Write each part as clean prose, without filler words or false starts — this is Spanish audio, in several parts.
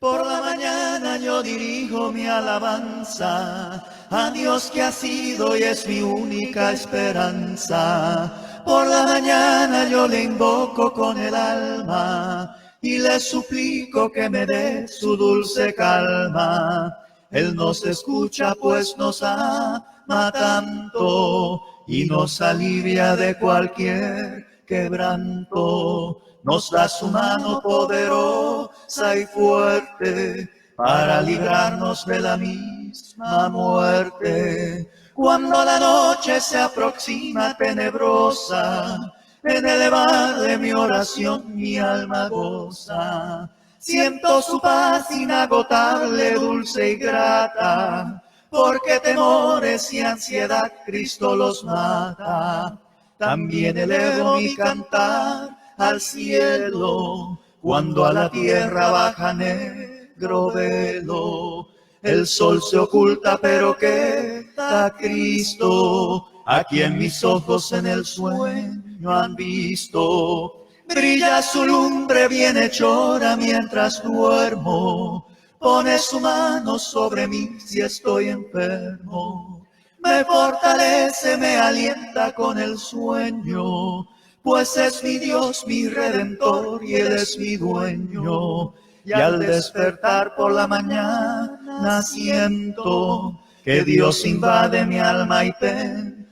Por la mañana yo dirijo mi alabanza a Dios que ha sido y es mi única esperanza. Por la mañana yo le invoco con el alma y le suplico que me dé su dulce calma. Él nos escucha pues nos ama tanto y nos alivia de cualquier quebranto. Nos da su mano poderosa y fuerte para librarnos de la misma muerte. Cuando la noche se aproxima tenebrosa, en el elevar de mi oración mi alma goza. Siento su paz inagotable, dulce y grata, porque temores y ansiedad Cristo los mata. También elevo mi cantar al cielo, cuando a la tierra baja negro velo. El sol se oculta, pero queda Cristo, a quien mis ojos en el sueño han visto. Brilla su lumbre bienhechora mientras duermo, pone su mano sobre mí si estoy enfermo. Me fortalece, me alienta con el sueño, pues es mi Dios, mi Redentor, y Él es mi dueño. Y al despertar por la mañana siento que Dios invade mi alma y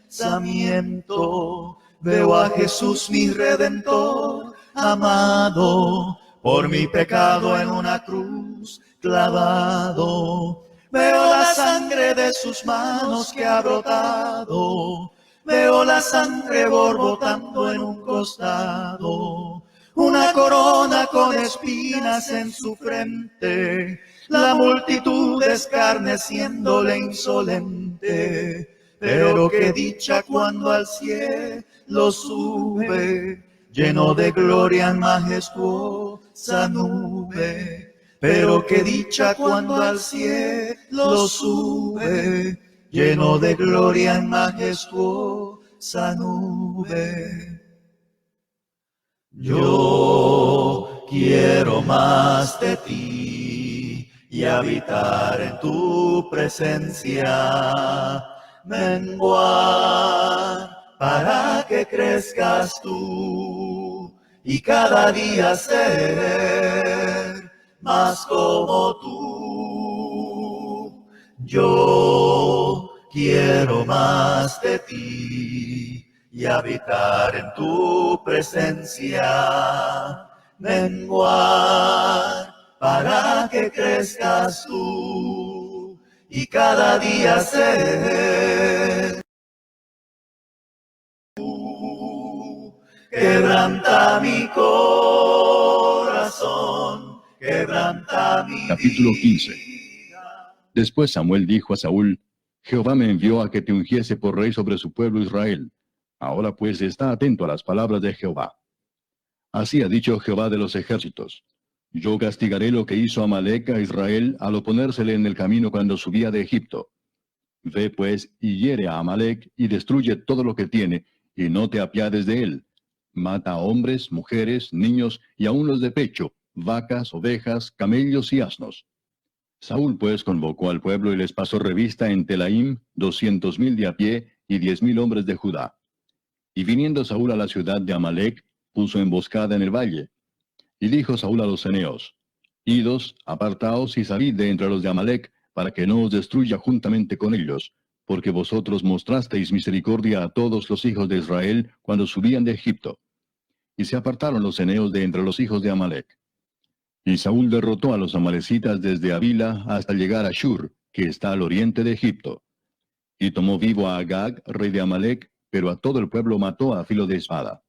pensamiento. Veo a Jesús, mi Redentor, amado, por mi pecado en una cruz clavado. Veo la sangre de sus manos que ha brotado. Veo la sangre borbotando en un costado. Una corona con espinas en su frente. La multitud escarneciéndole insolente. Pero qué dicha cuando al cielo sube, lleno de gloria en majestuosa nube. Pero qué dicha cuando al cielo sube, lleno de gloria en majestuosa nube. Yo quiero más de ti y habitar en tu presencia, menguar para que crezcas tú y cada día ser más como tú. Yo quiero más de ti y habitar en tu presencia, menguar para que crezcas tú y cada día ser tú. Quebranta mi corazón, quebranta mi Capítulo 15. vida. Después Samuel dijo a Saúl: Jehová me envió a que te ungiese por rey sobre su pueblo Israel. Ahora pues está atento a las palabras de Jehová. Así ha dicho Jehová de los ejércitos: Yo castigaré lo que hizo Amalec a Israel al oponérsele en el camino cuando subía de Egipto. Ve pues y hiere a Amalec y destruye todo lo que tiene, y no te apiades de él. Mata a hombres, mujeres, niños y aun los de pecho, vacas, ovejas, camellos y asnos. Saúl pues convocó al pueblo y les pasó revista en Telaim 200,000 de a pie y 10,000 hombres de Judá. Y viniendo Saúl a la ciudad de Amalec, puso emboscada en el valle. Y dijo Saúl a los ceneos: Idos, apartaos y salid de entre los de Amalec, para que no os destruya juntamente con ellos, porque vosotros mostrasteis misericordia a todos los hijos de Israel cuando subían de Egipto. Y se apartaron los ceneos de entre los hijos de Amalec. Y Saúl derrotó a los amalecitas desde Avila hasta llegar a Shur, que está al oriente de Egipto. Y tomó vivo a Agag, rey de Amalec, pero a todo el pueblo mató a filo de espada.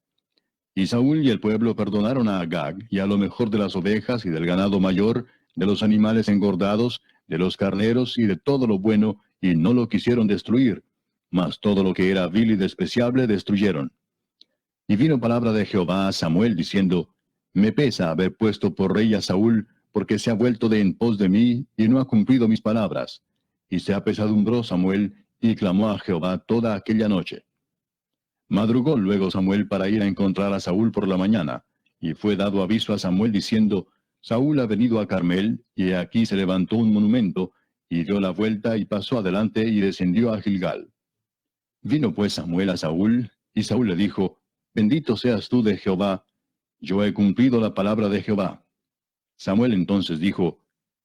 Y Saúl y el pueblo perdonaron a Agag, y a lo mejor de las ovejas y del ganado mayor, de los animales engordados, de los carneros y de todo lo bueno, y no lo quisieron destruir, mas todo lo que era vil y despreciable destruyeron. Y vino palabra de Jehová a Samuel diciendo: Me pesa haber puesto por rey a Saúl, porque se ha vuelto de en pos de mí, y no ha cumplido mis palabras. Y se apesadumbró Samuel, y clamó a Jehová toda aquella noche. Madrugó luego Samuel para ir a encontrar a Saúl por la mañana, y fue dado aviso a Samuel diciendo: Saúl ha venido a Carmel, y aquí se levantó un monumento, y dio la vuelta y pasó adelante y descendió a Gilgal. Vino pues Samuel a Saúl, y Saúl le dijo, Bendito seas tú de Jehová, yo he cumplido la palabra de Jehová. Samuel entonces dijo,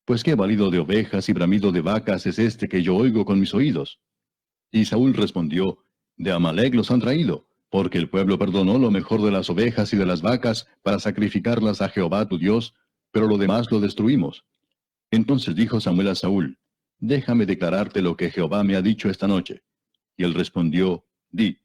Pues qué balido de ovejas y bramido de vacas es este que yo oigo con mis oídos. Y Saúl respondió, De Amalec los han traído, porque el pueblo perdonó lo mejor de las ovejas y de las vacas para sacrificarlas a Jehová tu Dios, pero lo demás lo destruimos. Entonces dijo Samuel a Saúl, Déjame declararte lo que Jehová me ha dicho esta noche. Y él respondió, Di.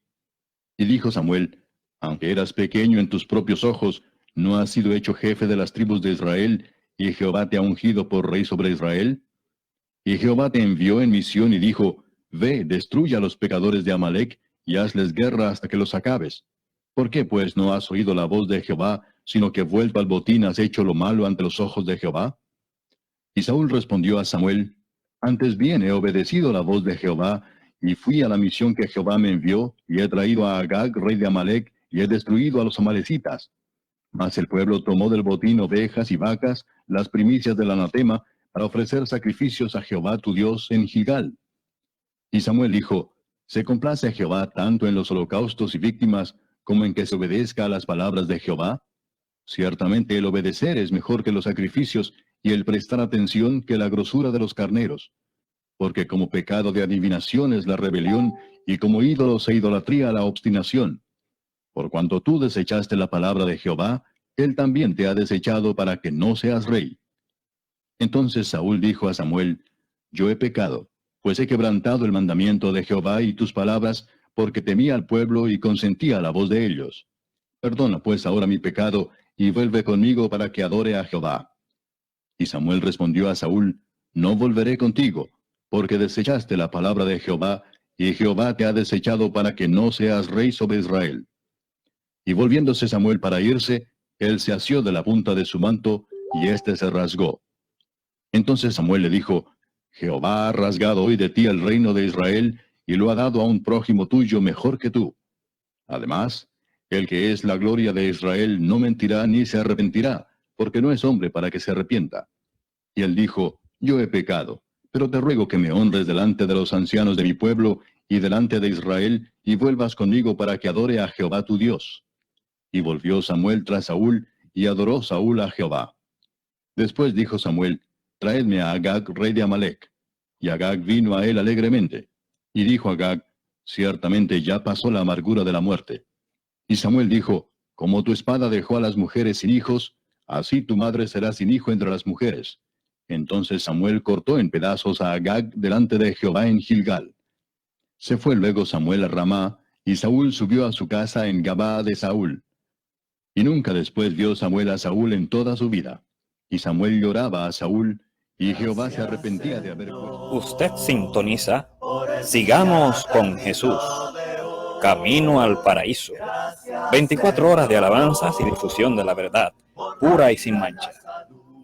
Y dijo Samuel, Aunque eras pequeño en tus propios ojos, ¿no has sido hecho jefe de las tribus de Israel, y Jehová te ha ungido por rey sobre Israel? Y Jehová te envió en misión y dijo, Ve, destruye a los pecadores de Amalec, y hazles guerra hasta que los acabes. ¿Por qué pues no has oído la voz de Jehová, sino que vuelto al botín has hecho lo malo ante los ojos de Jehová? Y Saúl respondió a Samuel, Antes bien he obedecido la voz de Jehová, y fui a la misión que Jehová me envió, y he traído a Agag, rey de Amalec, y he destruido a los amalecitas. Mas el pueblo tomó del botín ovejas y vacas, las primicias del anatema, para ofrecer sacrificios a Jehová tu Dios en Gilgal. Y Samuel dijo, ¿Se complace Jehová tanto en los holocaustos y víctimas, como en que se obedezca a las palabras de Jehová? Ciertamente el obedecer es mejor que los sacrificios, y el prestar atención que la grosura de los carneros. Porque como pecado de adivinación es la rebelión, y como ídolos e idolatría la obstinación. Por cuanto tú desechaste la palabra de Jehová, él también te ha desechado para que no seas rey. Entonces Saúl dijo a Samuel, Yo he pecado, pues he quebrantado el mandamiento de Jehová y tus palabras, porque temía al pueblo y consentía la voz de ellos. Perdona pues ahora mi pecado, y vuelve conmigo para que adore a Jehová. Y Samuel respondió a Saúl, No volveré contigo, porque desechaste la palabra de Jehová, y Jehová te ha desechado para que no seas rey sobre Israel. Y volviéndose Samuel para irse, él se asió de la punta de su manto, y éste se rasgó. Entonces Samuel le dijo, Jehová ha rasgado hoy de ti el reino de Israel, y lo ha dado a un prójimo tuyo mejor que tú. Además, el que es la gloria de Israel no mentirá ni se arrepentirá, porque no es hombre para que se arrepienta. Y él dijo, Yo he pecado, pero te ruego que me honres delante de los ancianos de mi pueblo y delante de Israel, y vuelvas conmigo para que adore a Jehová tu Dios. Y volvió Samuel tras Saúl, y adoró Saúl a Jehová. Después dijo Samuel, Traedme a Agag, rey de Amalec. Y Agag vino a él alegremente. Y dijo Agag, Ciertamente ya pasó la amargura de la muerte. Y Samuel dijo, Como tu espada dejó a las mujeres sin hijos, así tu madre será sin hijo entre las mujeres. Entonces Samuel cortó en pedazos a Agag delante de Jehová en Gilgal. Se fue luego Samuel a Ramá, y Saúl subió a su casa en Gabaa de Saúl. Y nunca después vio Samuel a Saúl en toda su vida. Y Samuel lloraba a Saúl, y Jehová se arrepentía de haber puesto. Usted sintoniza Sigamos con Jesús, Camino al Paraíso. 24 horas de alabanzas y difusión de la verdad, pura y sin mancha.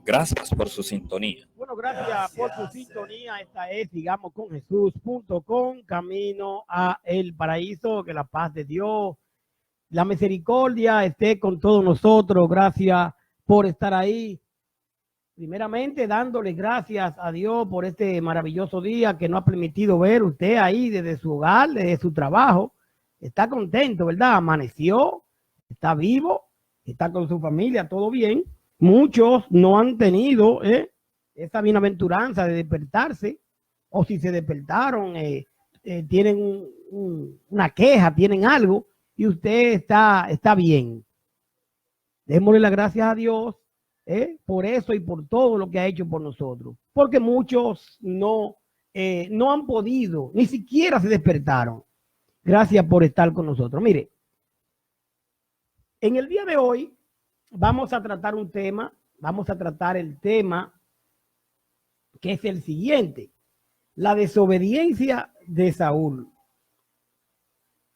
Gracias por su sintonía. Bueno, gracias por su sintonía. Esta es sigamosconjesús.com, Camino a el Paraíso. Que la paz de Dios, la misericordia esté con todos nosotros. Gracias por estar ahí. Primeramente, dándole gracias a Dios por este maravilloso día que nos ha permitido ver usted ahí desde su hogar, desde su trabajo. Está contento, ¿verdad? Amaneció, está vivo, está con su familia, todo bien. Muchos no han tenido esa bienaventuranza de despertarse, o si se despertaron, tienen una queja, tienen algo, y usted está bien. Démosle las gracias a Dios por eso y por todo lo que ha hecho por nosotros, porque muchos no han podido, ni siquiera se despertaron. Gracias por estar con nosotros. Mire, en el día de hoy vamos a tratar un tema, vamos a tratar el tema que es el siguiente: la desobediencia de Saúl.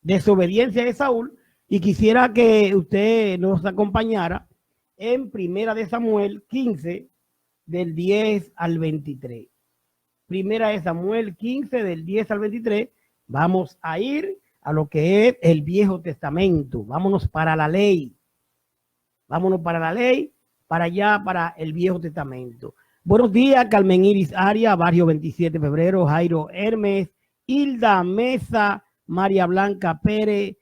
Desobediencia de Saúl, y quisiera que usted nos acompañara en Primera de Samuel 15, del 10 al 23. Primera de Samuel 15, del 10 al 23. Vamos a ir a lo que es el Viejo Testamento. Vámonos para la ley. Vámonos para la ley, para allá, para el Viejo Testamento. Buenos días, Carmen Iris Aria, Barrio 27 de Febrero, Jairo Hermes, Hilda Mesa, María Blanca Pérez,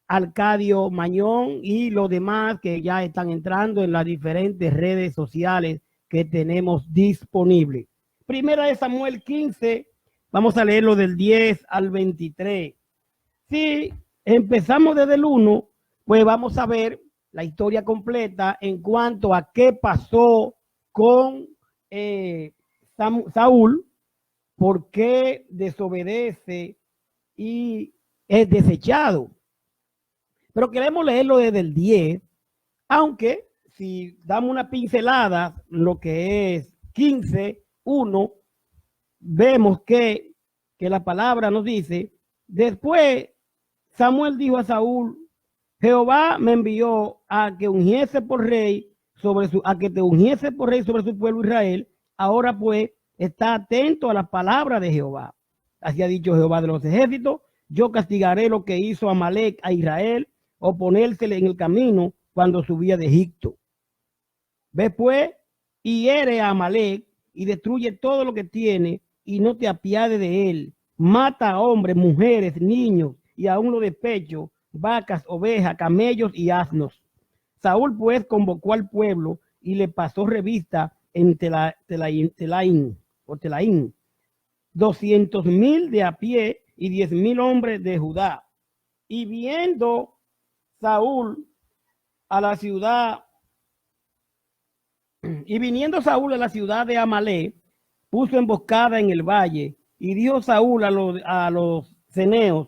Arcadio Mañón y los demás que ya están entrando en las diferentes redes sociales que tenemos disponibles. Primera de Samuel 15, vamos a leerlo del 10 al 23. Si empezamos desde el 1, pues vamos a ver la historia completa en cuanto a qué pasó con Saúl, por qué desobedece y es desechado. Pero queremos leerlo desde el 10, aunque si damos una pincelada, lo que es 15:1, vemos que la palabra nos dice, después Samuel dijo a Saúl, Jehová me envió a que ungiese por rey a que te ungiese por rey sobre su pueblo Israel. Ahora pues está atento a la palabra de Jehová. Así ha dicho Jehová de los ejércitos, yo castigaré lo que hizo Amalec a Israel, o ponérsele en el camino cuando subía de Egipto. Ve pues y hiere a Amalec y destruye todo lo que tiene y no te apiades de él. Mata a hombres, mujeres, niños y aún lo de pecho, vacas, ovejas, camellos y asnos. Saúl pues convocó al pueblo y le pasó revista en Telaín, 200,000 de a pie y 10,000 hombres de Judá. Y viendo Saúl a la ciudad, y viniendo Saúl a la ciudad de Amalec, puso emboscada en el valle, y dijo Saúl a los ceneos,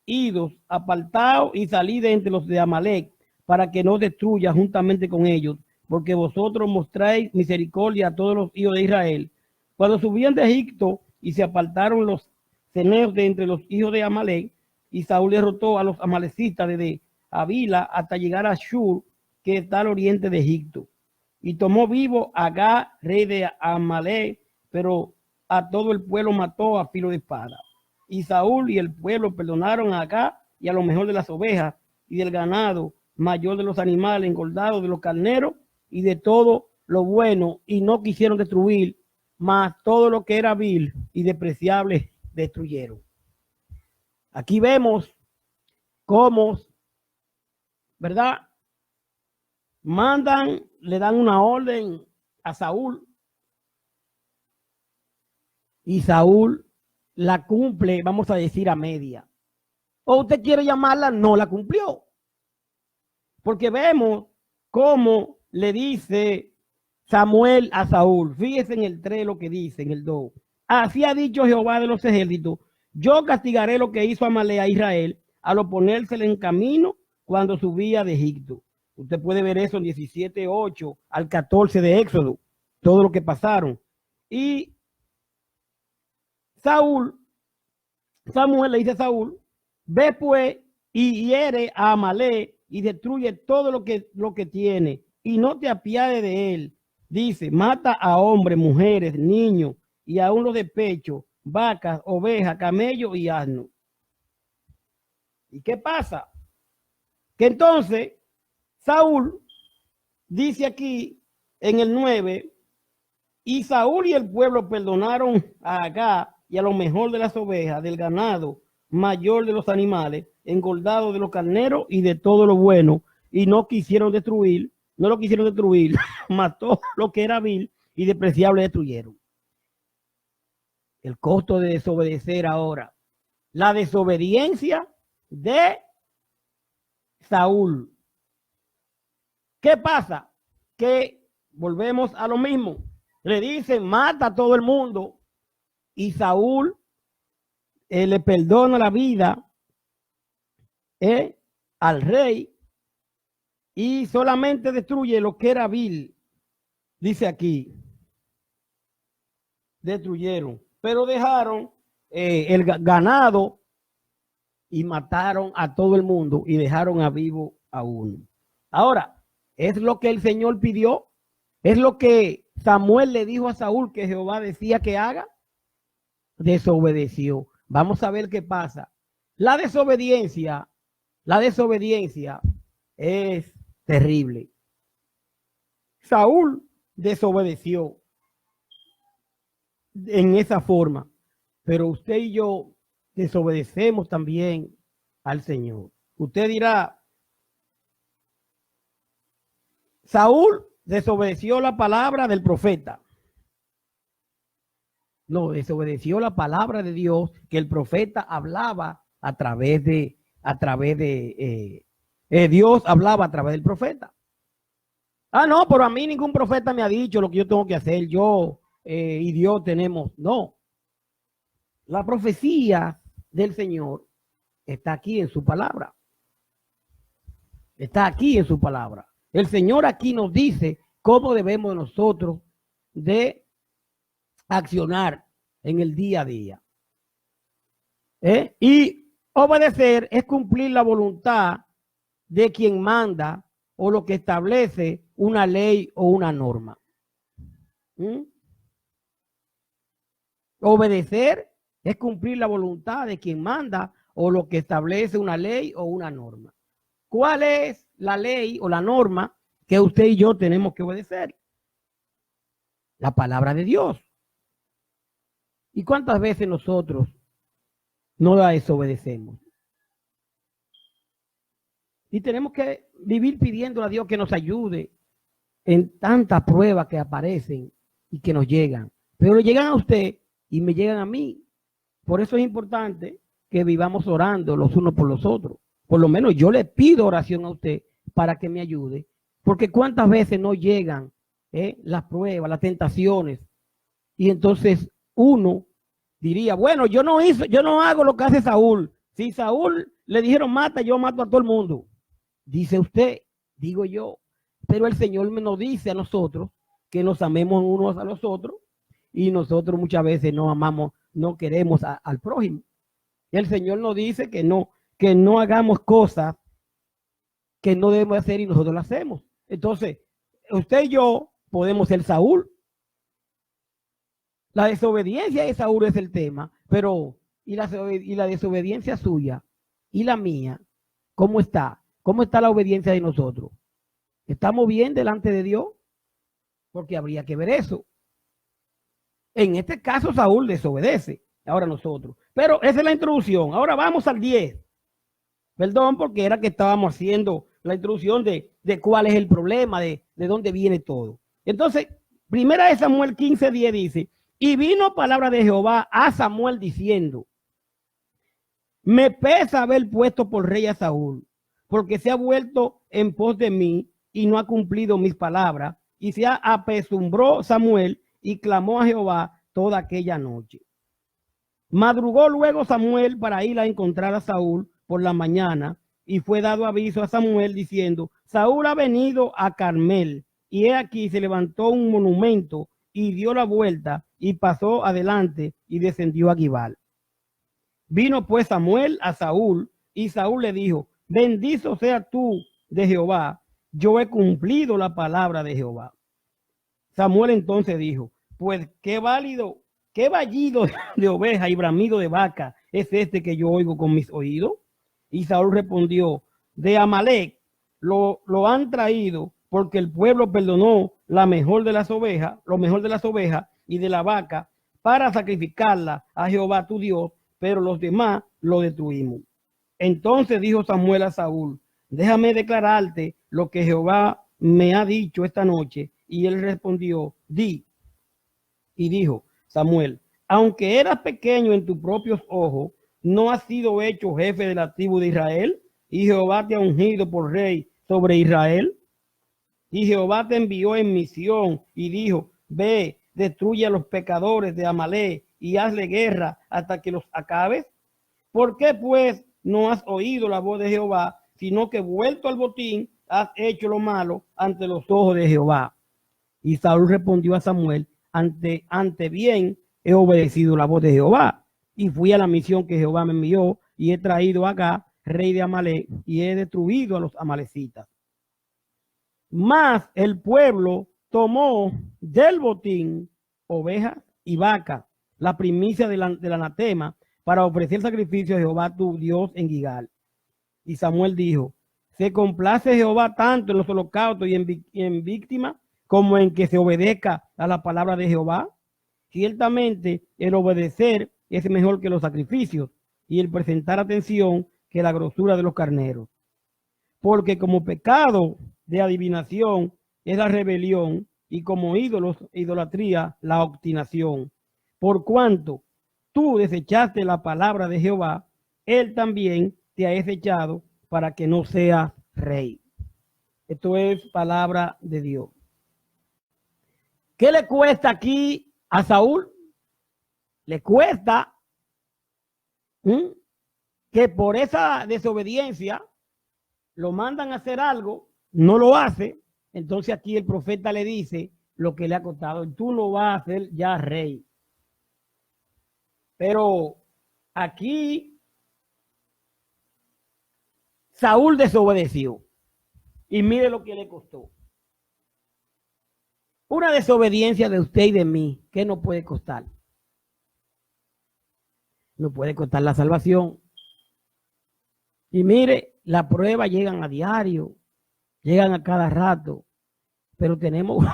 idos, apartaos y salid de entre los de Amalec, para que no destruya juntamente con ellos, porque vosotros mostráis misericordia a todos los hijos de Israel. Cuando subían de Egipto y se apartaron los ceneos de entre los hijos de Amalec, y Saúl derrotó a los amalecitas desde Avila hasta llegar a Shur, que está al oriente de Egipto. Y tomó vivo a Agag, rey de Amalec, pero a todo el pueblo mató a filo de espada. Y Saúl y el pueblo perdonaron a Agag y a lo mejor de las ovejas y del ganado, mayor de los animales, engordados de los carneros y de todo lo bueno, y no quisieron destruir, mas todo lo que era vil y despreciable destruyeron. Aquí vemos cómo, ¿verdad? Le dan una orden a Saúl y Saúl la cumple, vamos a decir, a media. O usted quiere llamarla, no la cumplió. Porque vemos cómo le dice Samuel a Saúl. Fíjese en el 3 lo que dice, en el 2. Así ha dicho Jehová de los ejércitos, yo castigaré lo que hizo Amalec a Israel al oponérsele en camino cuando subía de Egipto. Usted puede ver eso en 17:8 al 14 de Éxodo, todo lo que pasaron. Y Samuel le dice a Saúl, ve pues y hiere a Amalec y destruye todo lo que tiene y no te apiades de él. Dice, mata a hombres, mujeres, niños y a uno de pecho, vacas, ovejas, camellos y asnos. ¿Y qué pasa? Que entonces Saúl dice aquí en el 9, y Saúl y el pueblo perdonaron a Agag y a lo mejor de las ovejas, del ganado, mayor de los animales, engordado de los carneros y de todo lo bueno, y no lo quisieron destruir, mató lo que era vil y despreciable destruyeron. El costo de desobedecer ahora. La desobediencia de Saúl. ¿Qué pasa? Que volvemos a lo mismo. Le dicen, mata a todo el mundo. Y Saúl le perdona la vida al rey y solamente destruye lo que era vil. Dice aquí, destruyeron, pero dejaron el ganado y mataron a todo el mundo y dejaron a vivo a uno. Ahora, es lo que el Señor pidió, es lo que Samuel le dijo a Saúl que Jehová decía que haga. Desobedeció. Vamos a ver qué pasa. La desobediencia es terrible. Saúl desobedeció en esa forma, pero usted y yo desobedecemos también al Señor. Usted dirá, Saúl desobedeció la palabra del profeta. No, desobedeció la palabra de Dios que el profeta hablaba a través de Dios hablaba a través del profeta. Ah, no, pero a mí ningún profeta me ha dicho lo que yo tengo que hacer. Yo y Dios tenemos. No. La profecía del Señor está aquí en su palabra. Está aquí en su palabra. El Señor aquí nos dice cómo debemos nosotros de accionar en el día a día. Y obedecer es cumplir la voluntad de quien manda o lo que establece una ley o una norma. Obedecer es cumplir la voluntad de quien manda o lo que establece una ley o una norma. ¿Cuál es la ley o la norma que usted y yo tenemos que obedecer? La palabra de Dios. ¿Y cuántas veces nosotros no la desobedecemos? Y tenemos que vivir pidiendo a Dios que nos ayude en tantas pruebas que aparecen y que nos llegan. Pero le llegan a usted y me llegan a mí. Por eso es importante que vivamos orando los unos por los otros. Por lo menos yo le pido oración a usted para que me ayude. Porque cuántas veces no llegan las pruebas, las tentaciones. Y entonces uno diría, bueno, yo no hago lo que hace Saúl. Si Saúl le dijeron mata, yo mato a todo el mundo. Dice usted, digo yo, pero el Señor nos dice a nosotros que nos amemos unos a los otros y nosotros muchas veces no amamos, no queremos al prójimo. Y el Señor nos dice que no hagamos cosas que no debemos hacer y nosotros las hacemos. Entonces, usted y yo podemos ser Saúl. La desobediencia de Saúl es el tema, pero y la desobediencia suya y la mía, ¿cómo está? ¿Cómo está la obediencia de nosotros? ¿Estamos bien delante de Dios? Porque habría que ver eso. En este caso, Saúl desobedece. Ahora nosotros. Pero esa es la introducción. Ahora vamos al 10. Perdón, porque era que estábamos haciendo la introducción de cuál es el problema, de dónde viene todo. Entonces, primera de Samuel 15:10 dice, y vino palabra de Jehová a Samuel diciendo, me pesa haber puesto por rey a Saúl, porque se ha vuelto en pos de mí y no ha cumplido mis palabras. Y se apesumbró Samuel y clamó a Jehová toda aquella noche. Madrugó luego Samuel para ir a encontrar a Saúl por la mañana, y fue dado aviso a Samuel diciendo, Saúl ha venido a Carmel, y he aquí se levantó un monumento y dio la vuelta y pasó adelante y descendió a Gibal. Vino pues Samuel a Saúl, y Saúl le dijo, bendito sea tú de Jehová, yo he cumplido la palabra de Jehová. Samuel entonces dijo, pues qué vallido de oveja y bramido de vaca es este que yo oigo con mis oídos. Y Saúl respondió, de Amalec lo han traído, porque el pueblo perdonó lo mejor de las ovejas y de la vaca para sacrificarla a Jehová tu Dios, pero los demás lo destruimos. Entonces dijo Samuel a Saúl, déjame declararte lo que Jehová me ha dicho esta noche. Y él respondió, di. Y dijo Samuel, aunque eras pequeño en tus propios ojos, ¿no has sido hecho jefe de la tribu de Israel? Y Jehová te ha ungido por rey sobre Israel. Y Jehová te envió en misión y dijo, ve, destruye a los pecadores de Amalec y hazle guerra hasta que los acabes. ¿Por qué pues no has oído la voz de Jehová, sino que vuelto al botín has hecho lo malo ante los ojos de Jehová? Y Saúl respondió a Samuel, ante bien he obedecido la voz de Jehová y fui a la misión que Jehová me envió y he traído a Agag, rey de Amalec, y he destruido a los amalecitas. Mas el pueblo tomó del botín ovejas y vacas, la primicia del anatema, para ofrecer sacrificio a Jehová tu Dios en Gilgal. Y Samuel dijo, se complace Jehová tanto en los holocaustos y en víctimas como en que se obedezca a la palabra de Jehová? Ciertamente el obedecer es mejor que los sacrificios y el presentar atención que la grosura de los carneros. Porque como pecado de adivinación es la rebelión y como ídolos, idolatría, la obstinación. Por cuanto tú desechaste la palabra de Jehová, él también te ha desechado para que no seas rey. Esto es palabra de Dios. ¿Qué le cuesta aquí a Saúl? Le cuesta que por esa desobediencia lo mandan a hacer algo, no lo hace. Entonces aquí el profeta le dice lo que le ha costado: tú no vas a ser ya rey. Pero aquí Saúl desobedeció y mire lo que le costó. Una desobediencia de usted y de mí, ¿qué nos puede costar? Nos puede costar la salvación. Y mire, las pruebas llegan a diario, llegan a cada rato, pero tenemos,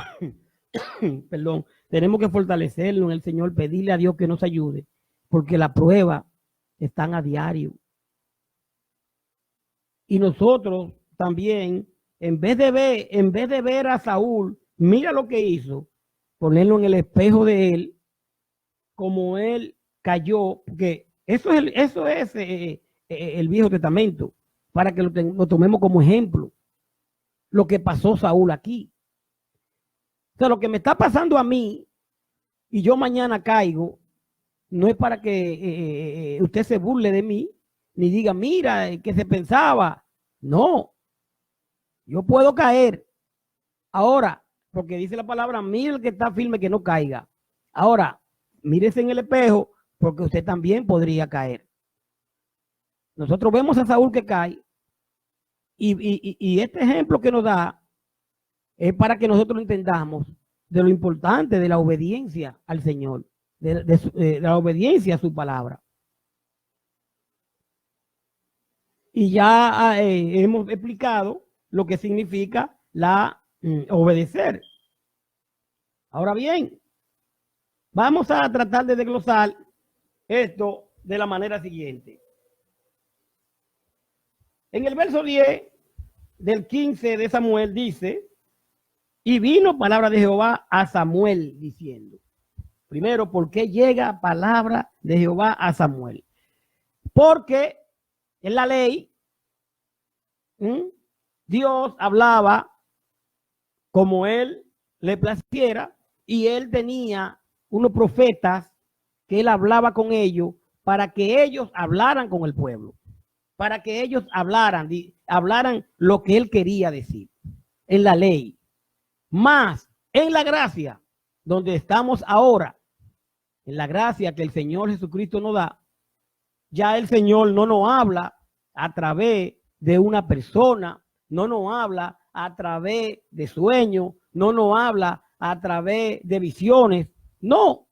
perdón, tenemos que fortalecerlo en el Señor, pedirle a Dios que nos ayude, porque las pruebas están a diario. Y nosotros también, en vez de ver a Saúl, mira lo que hizo, ponerlo en el espejo de él, como él cayó, porque eso es el Viejo Testamento, para que lo tomemos como ejemplo, lo que pasó Saúl aquí. O sea, lo que me está pasando a mí y yo mañana caigo, no es para que usted se burle de mí, ni diga, mira, que se pensaba. No, yo puedo caer. Ahora, porque dice la palabra, mire el que está firme que no caiga. Ahora, mírese en el espejo, porque usted también podría caer. Nosotros vemos a Saúl que cae, y este ejemplo que nos da es para que nosotros entendamos de lo importante de la obediencia al Señor, de la obediencia a su palabra. Y ya hemos explicado lo que significa la obedecer. Ahora bien, vamos a tratar de desglosar esto de la manera siguiente. En el verso 10 del 15 de Samuel dice: y vino palabra de Jehová a Samuel diciendo. Primero, ¿por qué llega palabra de Jehová a Samuel? Porque en la ley Dios hablaba como él le placiera, y él tenía unos profetas que él hablaba con ellos para que ellos hablaran con el pueblo, para que ellos hablaran lo que él quería decir en la ley. Más en la gracia, donde estamos ahora, en la gracia que el Señor Jesucristo nos da, ya el Señor no nos habla a través de una persona, no nos habla a través de sueños, no nos habla a través de visiones, no,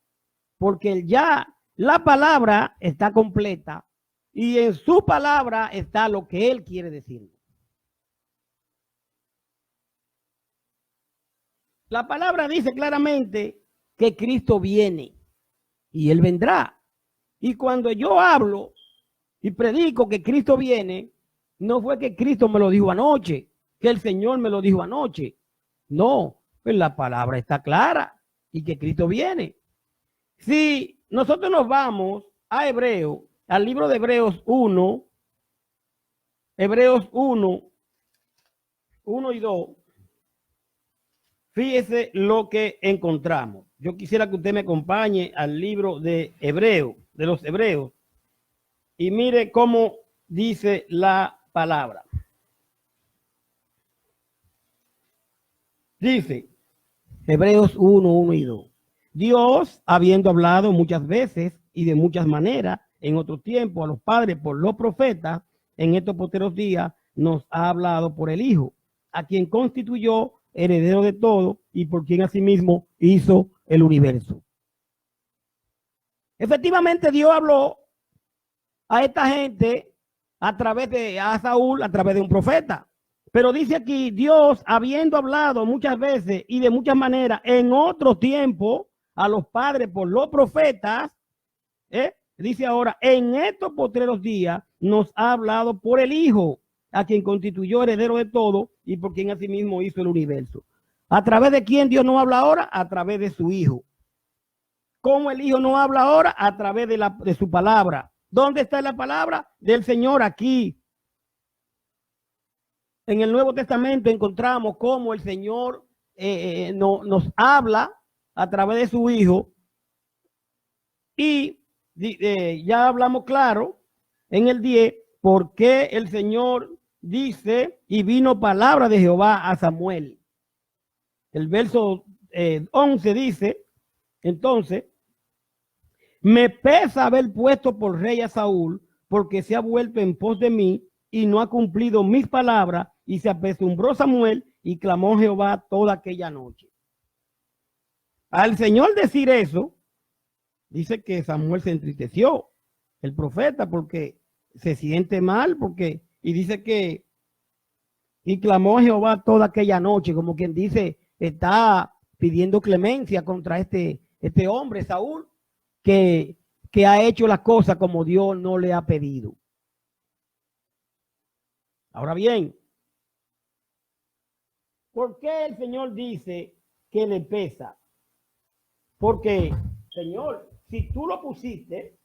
porque ya la palabra está completa y en su palabra está lo que Él quiere decir. La palabra dice claramente que Cristo viene y Él vendrá. Y cuando yo hablo y predico que Cristo viene, no fue que Cristo me lo dijo anoche, que el Señor me lo dijo anoche. No, pues la palabra está clara y que Cristo viene. Si nosotros nos vamos a Hebreos, al libro de Hebreos 1, Hebreos 1 y 2, fíjese lo que encontramos. Yo quisiera que usted me acompañe al libro de Hebreos, de los Hebreos, y mire cómo dice la palabra. Dice Hebreos 1 y 2. Dios, habiendo hablado muchas veces y de muchas maneras en otro tiempo a los padres por los profetas, en estos posteros días nos ha hablado por el Hijo, a quien constituyó heredero de todo y por quien asimismo hizo el universo. Efectivamente, Dios habló a esta gente a Saúl, a través de un profeta. Pero dice aquí, Dios, habiendo hablado muchas veces y de muchas maneras en otro tiempo a los padres por los profetas, dice ahora, en estos postreros días nos ha hablado por el Hijo, a quien constituyó heredero de todo y por quien asimismo hizo el universo. ¿A través de quién Dios no habla ahora? A través de su Hijo. ¿Cómo el Hijo no habla ahora? A través de su palabra. ¿Dónde está la palabra? Del Señor aquí. En el Nuevo Testamento encontramos cómo el Señor nos habla a través de su Hijo. Y ya hablamos claro en el 10 por qué el Señor dice, y vino palabra de Jehová a Samuel. El verso 11 dice, entonces, me pesa haber puesto por rey a Saúl, porque se ha vuelto en pos de mí y no ha cumplido mis palabras. Y se apesumbró Samuel y clamó Jehová toda aquella noche. Al Señor decir eso, dice que Samuel se entristeció, el profeta, porque se siente mal, y dice que, y clamó Jehová toda aquella noche, como quien dice, está pidiendo clemencia contra este hombre, Saúl, que ha hecho las cosas como Dios no le ha pedido. Ahora bien, ¿por qué el Señor dice que le pesa? Porque, Señor, si tú lo pusiste,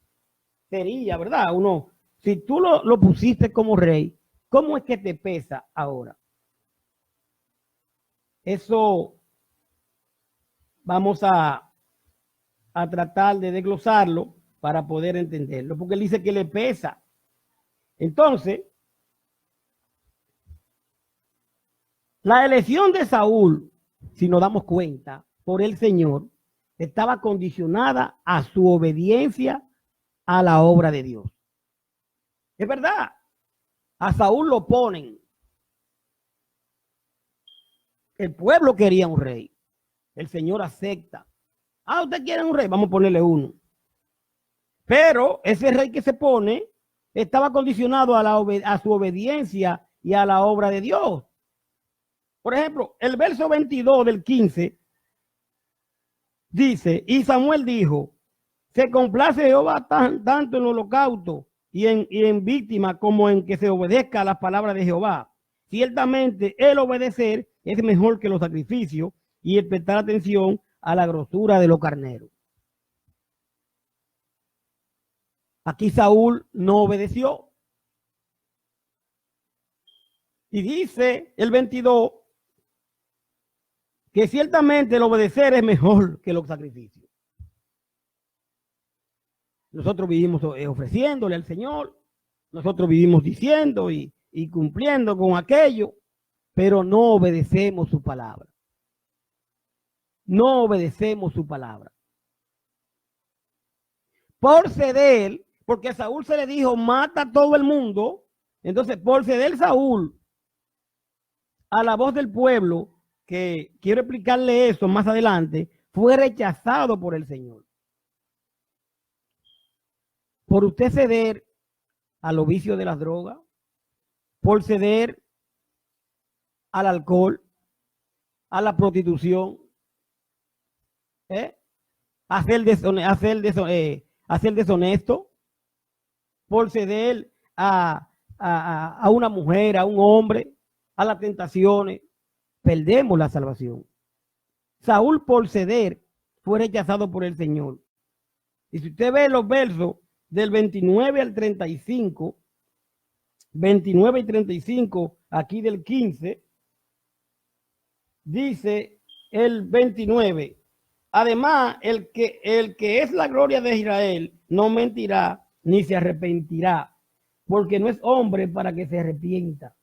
sería, ¿verdad? Si tú lo pusiste como rey, ¿cómo es que te pesa ahora? Eso vamos a tratar de desglosarlo para poder entenderlo, porque él dice que le pesa. Entonces, la elección de Saúl, si nos damos cuenta, por el Señor, estaba condicionada a su obediencia a la obra de Dios. Es verdad, a Saúl lo ponen. El pueblo quería un rey. El Señor acepta. Ah, ¿usted quiere un rey? Vamos a ponerle uno. Pero ese rey que se pone estaba condicionado a su obediencia y a la obra de Dios. Por ejemplo, el verso 22 del 15 dice, y Samuel dijo, se complace Jehová tanto en holocausto y en víctima como en que se obedezca a las palabras de Jehová. Ciertamente el obedecer es mejor que los sacrificios y el prestar atención a la grosura de los carneros. Aquí Saúl no obedeció. Y dice el 22 que ciertamente el obedecer es mejor que los sacrificios. Nosotros vivimos ofreciéndole al Señor, nosotros vivimos diciendo y cumpliendo con aquello, pero no obedecemos su palabra. No obedecemos su palabra. Por ceder, porque a Saúl se le dijo, mata a todo el mundo. Entonces, por ceder Saúl a la voz del pueblo, que quiero explicarle eso más adelante, fue rechazado por el Señor. Por usted ceder a los vicios de las drogas, por ceder al alcohol, a la prostitución, a ser deshonesto, por ceder a una mujer, a un hombre, a las tentaciones, perdemos la salvación. Saúl, por ceder, fue rechazado por el Señor. Y si usted ve los versos del 29 al 35, 29 y 35, aquí del 15, dice el 29, además, el que es la gloria de Israel no mentirá ni se arrepentirá, porque no es hombre para que se arrepienta.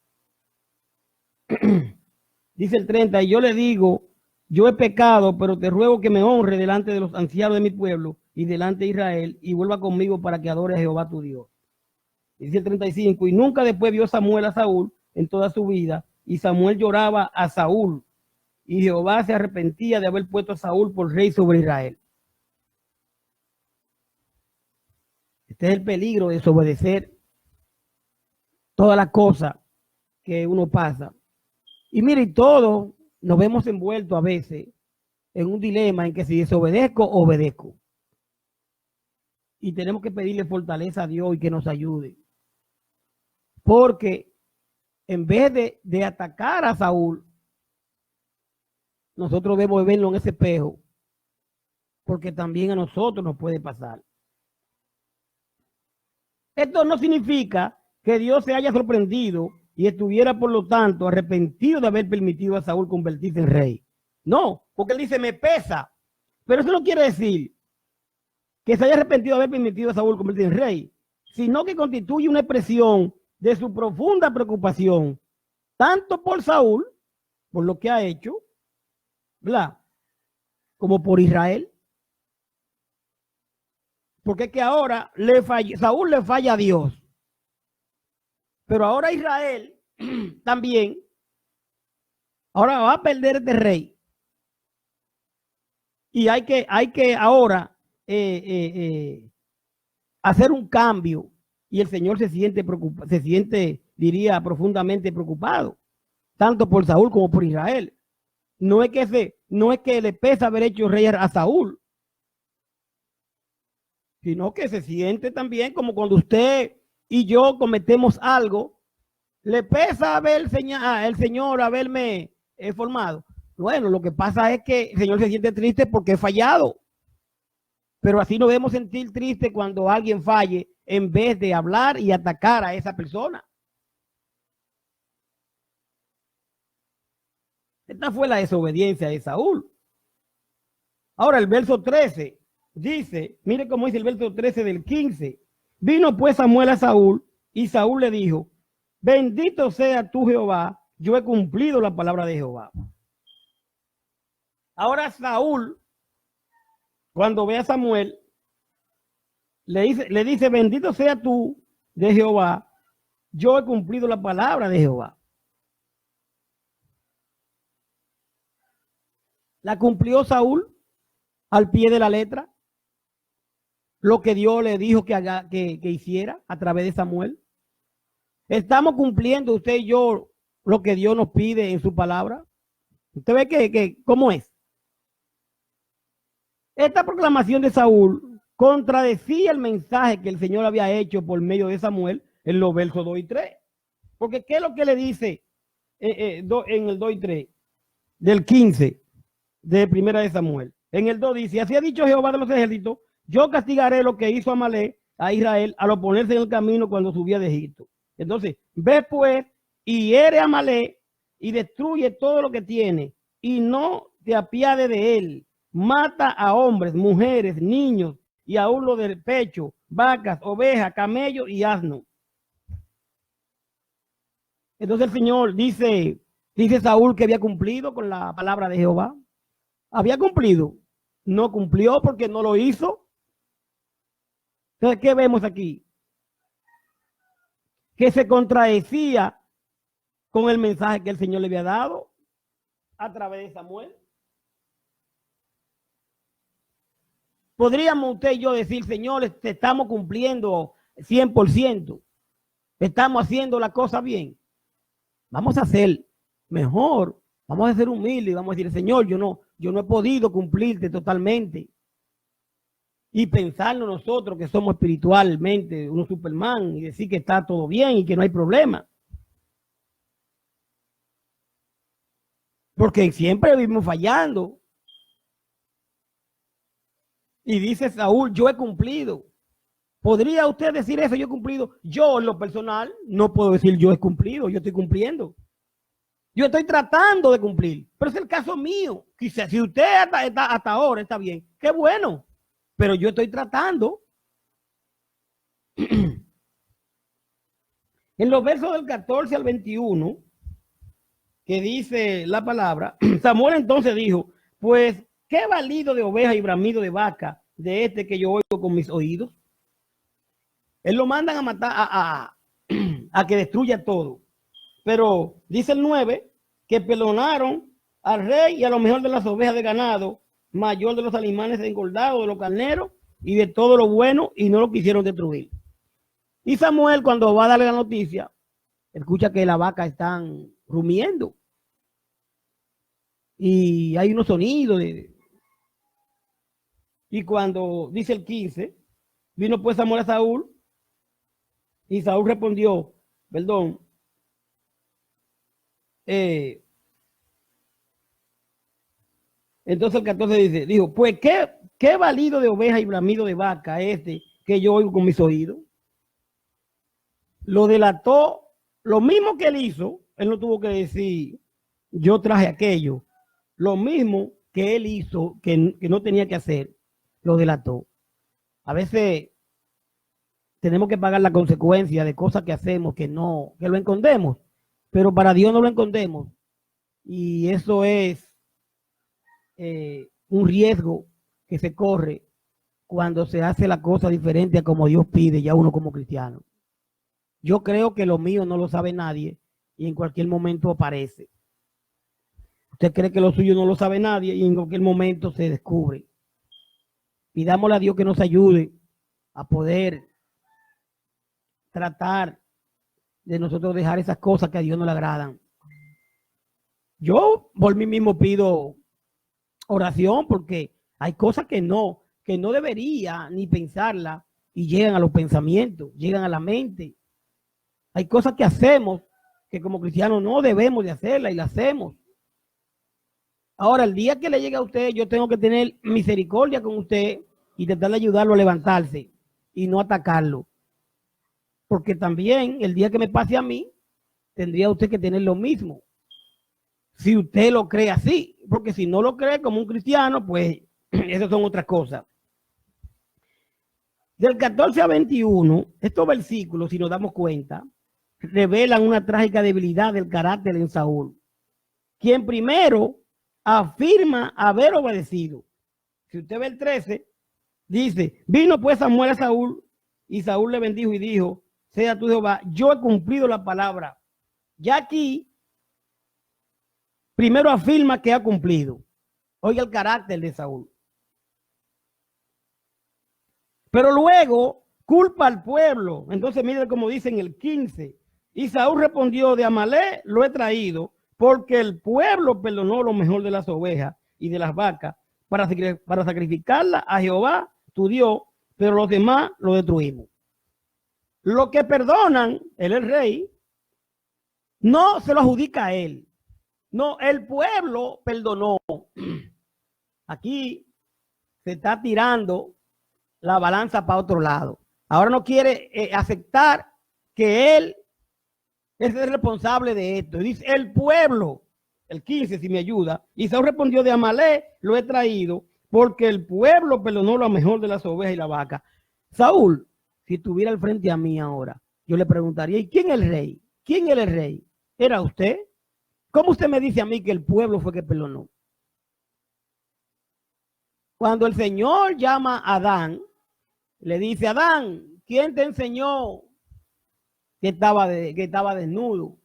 Dice el 30, y yo le digo, yo he pecado, pero te ruego que me honre delante de los ancianos de mi pueblo y delante de Israel, y vuelva conmigo para que adore a Jehová tu Dios. Dice el 35, y nunca después vio Samuel a Saúl en toda su vida, y Samuel lloraba a Saúl, y Jehová se arrepentía de haber puesto a Saúl por rey sobre Israel. Este es el peligro de desobedecer todas las cosas que uno pasa. Y mire, y todos nos vemos envueltos a veces en un dilema en que si desobedezco, obedezco. Y tenemos que pedirle fortaleza a Dios y que nos ayude. Porque en vez de atacar a Saúl, nosotros debemos verlo en ese espejo, porque también a nosotros nos puede pasar. Esto no significa que Dios se haya sorprendido y estuviera, por lo tanto, arrepentido de haber permitido a Saúl convertirse en rey. No, porque él dice, me pesa. Pero eso no quiere decir que se haya arrepentido de haber permitido a Saúl convertirse en rey, sino que constituye una expresión de su profunda preocupación, tanto por Saúl, por lo que ha hecho, ¿verdad?, como por Israel. Porque es que ahora Saúl le falla a Dios. Pero ahora Israel también, ahora va a perder este rey. Y hay que ahora hacer un cambio. Y el Señor se siente preocupado, diría, profundamente preocupado, tanto por Saúl como por Israel. No es que le pesa haber hecho rey a Saúl, sino que se siente también como cuando usted y yo cometemos algo, le pesa haber el Señor haberme formado. Bueno, lo que pasa es que el Señor se siente triste porque he fallado. Pero así nos debemos sentir tristes cuando alguien falle, en vez de hablar y atacar a esa persona. Esta fue la desobediencia de Saúl. Ahora el verso 13 dice, mire cómo dice el verso 13 del 15. Vino pues Samuel a Saúl y Saúl le dijo, bendito sea tú Jehová, yo he cumplido la palabra de Jehová. Ahora Saúl, cuando ve a Samuel, le dice, bendito sea tú de Jehová, yo he cumplido la palabra de Jehová. ¿La cumplió Saúl al pie de la letra? Lo que Dios le dijo que hiciera a través de Samuel. ¿Estamos cumpliendo usted y yo lo que Dios nos pide en su palabra? ¿Usted ve que cómo es? Esta proclamación de Saúl contradecía el mensaje que el Señor había hecho por medio de Samuel en los versos 2 y 3. Porque ¿qué es lo que le dice en el 2 y 3 del 15 de primera de Samuel? En el 2 dice, así ha dicho Jehová de los ejércitos, yo castigaré lo que hizo Amalek a Israel al oponerse en el camino cuando subía de Egipto. Entonces, ve pues y hiere a Amalek y destruye todo lo que tiene y no te apiade de él. Mata a hombres, mujeres, niños y aún lo del pecho, vacas, ovejas, camellos y asno. Entonces el Señor dice Saúl que había cumplido con la palabra de Jehová. Había cumplido. No cumplió porque no lo hizo. Entonces, ¿qué vemos aquí? Que se contradecía con el mensaje que el Señor le había dado a través de Samuel. Podríamos usted y yo decir, señores, estamos cumpliendo 100%. Estamos haciendo la cosa bien. Vamos a hacer mejor. Vamos a ser humildes y vamos a decir, Señor, yo no he podido cumplirte totalmente. Y pensarnos nosotros que somos espiritualmente unos Superman y decir que está todo bien y que no hay problema. Porque siempre vivimos fallando. Y dice Saúl, yo he cumplido. ¿Podría usted decir eso? Yo he cumplido. Yo en lo personal no puedo decir yo he cumplido, yo estoy cumpliendo. Yo estoy tratando de cumplir, pero es el caso mío. Quizás si usted hasta ahora está bien, qué bueno, pero yo estoy tratando. En los versos del 14 al 21, que dice la palabra, Samuel entonces dijo, pues, ¿qué valido de oveja y bramido de vaca de este que yo oigo con mis oídos? Él lo mandan a matar, a que destruya todo. Pero dice el 9 que perdonaron al rey y a lo mejor de las ovejas de ganado, mayor de los animales engordados, de los carneros y de todo lo bueno, y no lo quisieron destruir. Y Samuel, cuando va a darle la noticia, escucha que las vacas están rumiendo y hay unos sonidos y cuando dice el 15, vino pues Samuel a Saúl y Saúl respondió, perdón, entonces el 14 dijo, pues qué balido de oveja y bramido de vaca este que yo oigo con mis oídos. Lo delató, lo mismo que él hizo, él no tuvo que decir, yo traje aquello, lo mismo que él hizo, que no tenía que hacer, lo delató. A veces tenemos que pagar la consecuencia de cosas que hacemos que lo escondemos, pero para Dios no lo escondemos. Y eso es un riesgo que se corre cuando se hace la cosa diferente a como Dios pide, ya uno como cristiano. Yo creo que lo mío no lo sabe nadie y en cualquier momento aparece. Usted cree que lo suyo no lo sabe nadie y en cualquier momento se descubre. Pidámosle a Dios que nos ayude a poder tratar de nosotros dejar esas cosas que a Dios no le agradan. Yo por mí mismo pido oración porque hay cosas que no debería ni pensarla y llegan a los pensamientos, llegan a la mente. Hay cosas que hacemos que como cristianos no debemos de hacerla y la hacemos. Ahora, el día que le llegue a usted, yo tengo que tener misericordia con usted y tratar de ayudarlo a levantarse y no atacarlo. Porque también el día que me pase a mí, tendría usted que tener lo mismo. Si usted lo cree así, porque si no lo cree como un cristiano, pues esas son otras cosas. Del 14 a 21, estos versículos, si nos damos cuenta, revelan una trágica debilidad del carácter en Saúl, quien primero afirma haber obedecido. Si usted ve el 13, dice, vino pues Samuel a Saúl y Saúl le bendijo y dijo, sea tú Jehová, yo he cumplido la palabra. Ya aquí, primero afirma que ha cumplido. Oiga el carácter de Saúl. Pero luego culpa al pueblo. Entonces mire cómo dice en el 15. Y Saúl respondió, de Amalek lo he traído porque el pueblo perdonó lo mejor de las ovejas y de las vacas para sacrificarla a Jehová, tu Dios, pero los demás lo destruimos. Lo que perdonan, él es rey, no se lo adjudica a él. No, el pueblo perdonó. Aquí se está tirando la balanza para otro lado. Ahora no quiere aceptar que él es el responsable de esto. Dice el pueblo, el 15 si me ayuda, y Saúl respondió, de Amalek lo he traído porque el pueblo perdonó lo mejor de las ovejas y la vaca. Saúl, si estuviera al frente a mí ahora, yo le preguntaría, ¿y quién es el rey? ¿Quién es el rey? ¿Era usted? ¿Cómo usted me dice a mí que el pueblo fue que perdonó? Cuando el Señor llama a Adán, le dice, Adán, ¿quién te enseñó que estaba desnudo?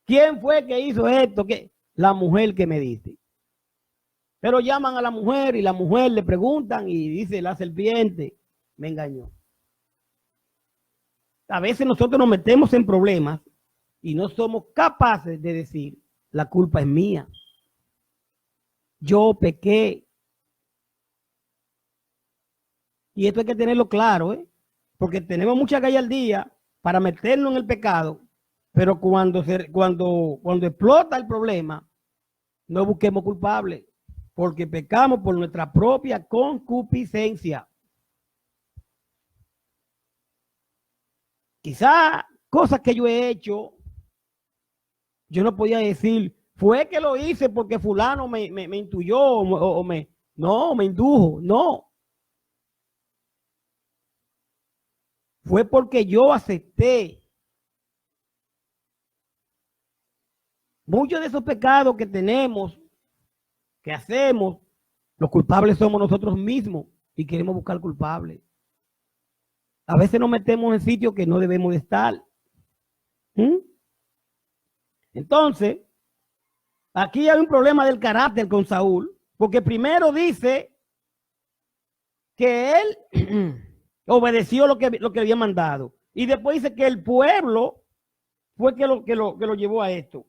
¿Quién fue que hizo esto? La mujer que me diste. Pero llaman a la mujer y la mujer le preguntan y dice, la serpiente me engañó. A veces nosotros nos metemos en problemas y no somos capaces de decir, la culpa es mía. Yo pequé. Y esto hay que tenerlo claro, porque tenemos mucha gallardía para meternos en el pecado, pero cuando explota el problema, no busquemos culpables, porque pecamos por nuestra propia concupiscencia. Quizá cosas que yo he hecho, yo no podía decir, fue que lo hice porque fulano me intuyó me indujo, no. Fue porque yo acepté. Muchos de esos pecados que tenemos, que hacemos, los culpables somos nosotros mismos y queremos buscar culpables. A veces nos metemos en sitios que no debemos de estar. Entonces, aquí hay un problema del carácter con Saúl, porque primero dice que él obedeció lo que había mandado. Y después dice que el pueblo fue que lo llevó a esto.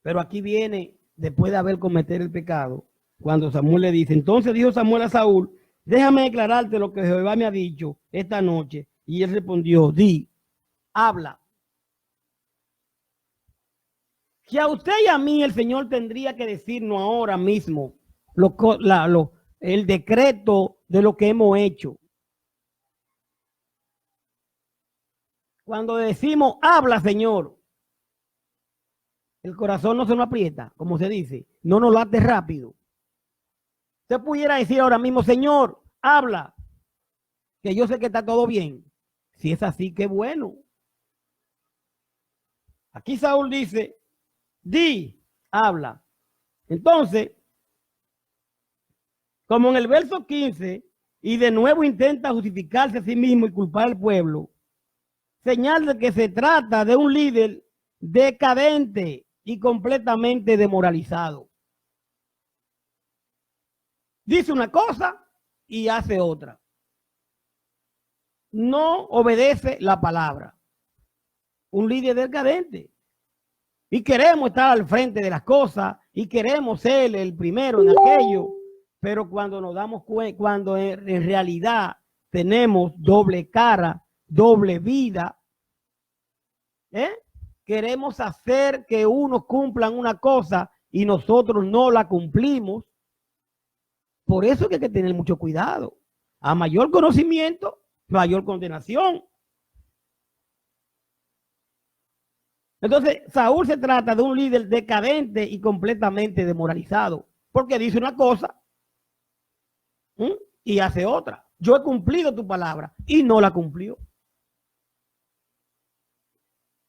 Pero aquí viene, después de haber cometido el pecado, cuando Samuel le dice, entonces dijo Samuel a Saúl, déjame declararte lo que Jehová me ha dicho esta noche. Y él respondió, di, habla. Que a usted y a mí el Señor tendría que decirnos ahora mismo el decreto de lo que hemos hecho. Cuando decimos, habla, Señor, el corazón no se nos aprieta, como se dice, no nos late rápido. Usted pudiera decir ahora mismo, Señor, habla, que yo sé que está todo bien. Si es así, qué bueno. Aquí Saúl dice, di, habla. Entonces, como en el verso 15, y de nuevo intenta justificarse a sí mismo y culpar al pueblo, señal de que se trata de un líder decadente y completamente demoralizado. Dice una cosa y hace otra. No obedece la palabra. Un líder decadente. Y queremos estar al frente de las cosas y queremos ser el primero en aquello. Pero cuando nos damos cuenta, cuando en realidad tenemos doble cara, doble vida, queremos hacer que unos cumplan una cosa y nosotros no la cumplimos. Por eso que hay que tener mucho cuidado. A mayor conocimiento, mayor condenación. Entonces, Saúl se trata de un líder decadente y completamente demoralizado, porque dice una cosa y hace otra. Yo he cumplido tu palabra y no la cumplió.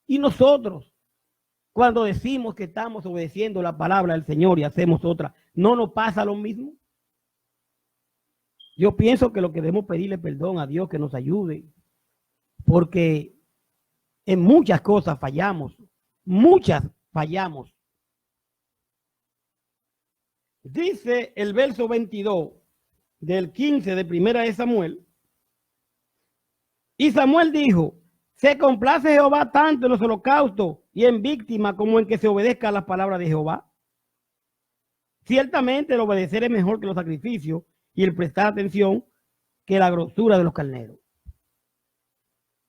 Y nosotros, cuando decimos que estamos obedeciendo la palabra del Señor y hacemos otra, ¿no nos pasa lo mismo? Yo pienso que lo que debemos pedirle perdón a Dios, que nos ayude, porque en muchas cosas fallamos, muchas fallamos. Dice el verso 22 del 15 de Primera de Samuel, y Samuel dijo, se complace Jehová tanto en los holocaustos y en víctimas como en que se obedezca a las palabras de Jehová. Ciertamente el obedecer es mejor que los sacrificios y el prestar atención que la grosura de los carneros.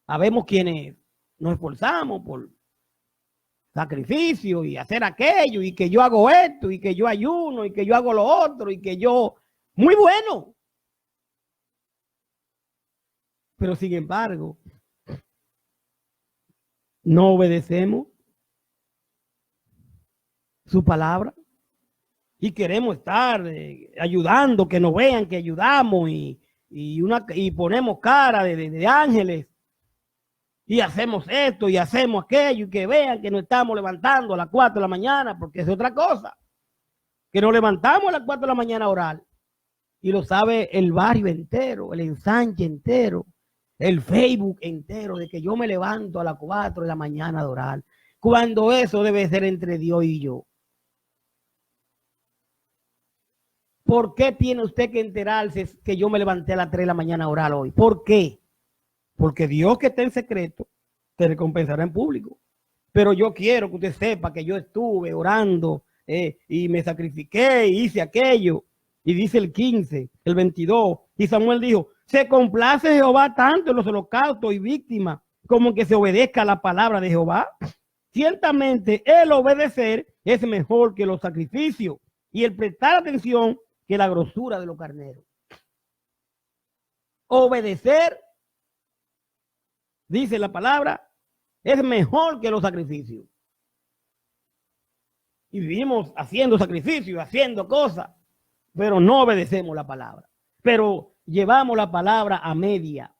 Habemos quienes nos esforzamos por sacrificio y hacer aquello y que yo hago esto y que yo ayuno y que yo hago lo otro y que yo... Muy bueno. Pero sin embargo, no obedecemos su palabra y queremos estar ayudando, que nos vean que ayudamos y ponemos cara de ángeles y hacemos esto y hacemos aquello y que vean que nos estamos levantando a las 4 de la mañana, porque es otra cosa, que nos levantamos a las 4 de la mañana a orar y lo sabe el barrio entero, el ensanche entero, el Facebook entero, de que yo me levanto a las 4 de la mañana a orar, cuando eso debe ser entre Dios y yo. ¿Por qué tiene usted que enterarse que yo me levanté a las 3 de la mañana a orar hoy? ¿Por qué? Porque Dios que está en secreto te recompensará en público. Pero yo quiero que usted sepa que yo estuve orando y me sacrifiqué y hice aquello. Y dice el 15, el 22, y Samuel dijo, se complace Jehová tanto en los holocaustos y víctimas como en que se obedezca a la palabra de Jehová. Ciertamente el obedecer es mejor que los sacrificios y el prestar atención que la grosura de los carneros. Obedecer, dice la palabra, es mejor que los sacrificios. Y vivimos haciendo sacrificios, haciendo cosas, pero no obedecemos la palabra. Pero llevamos la palabra a media.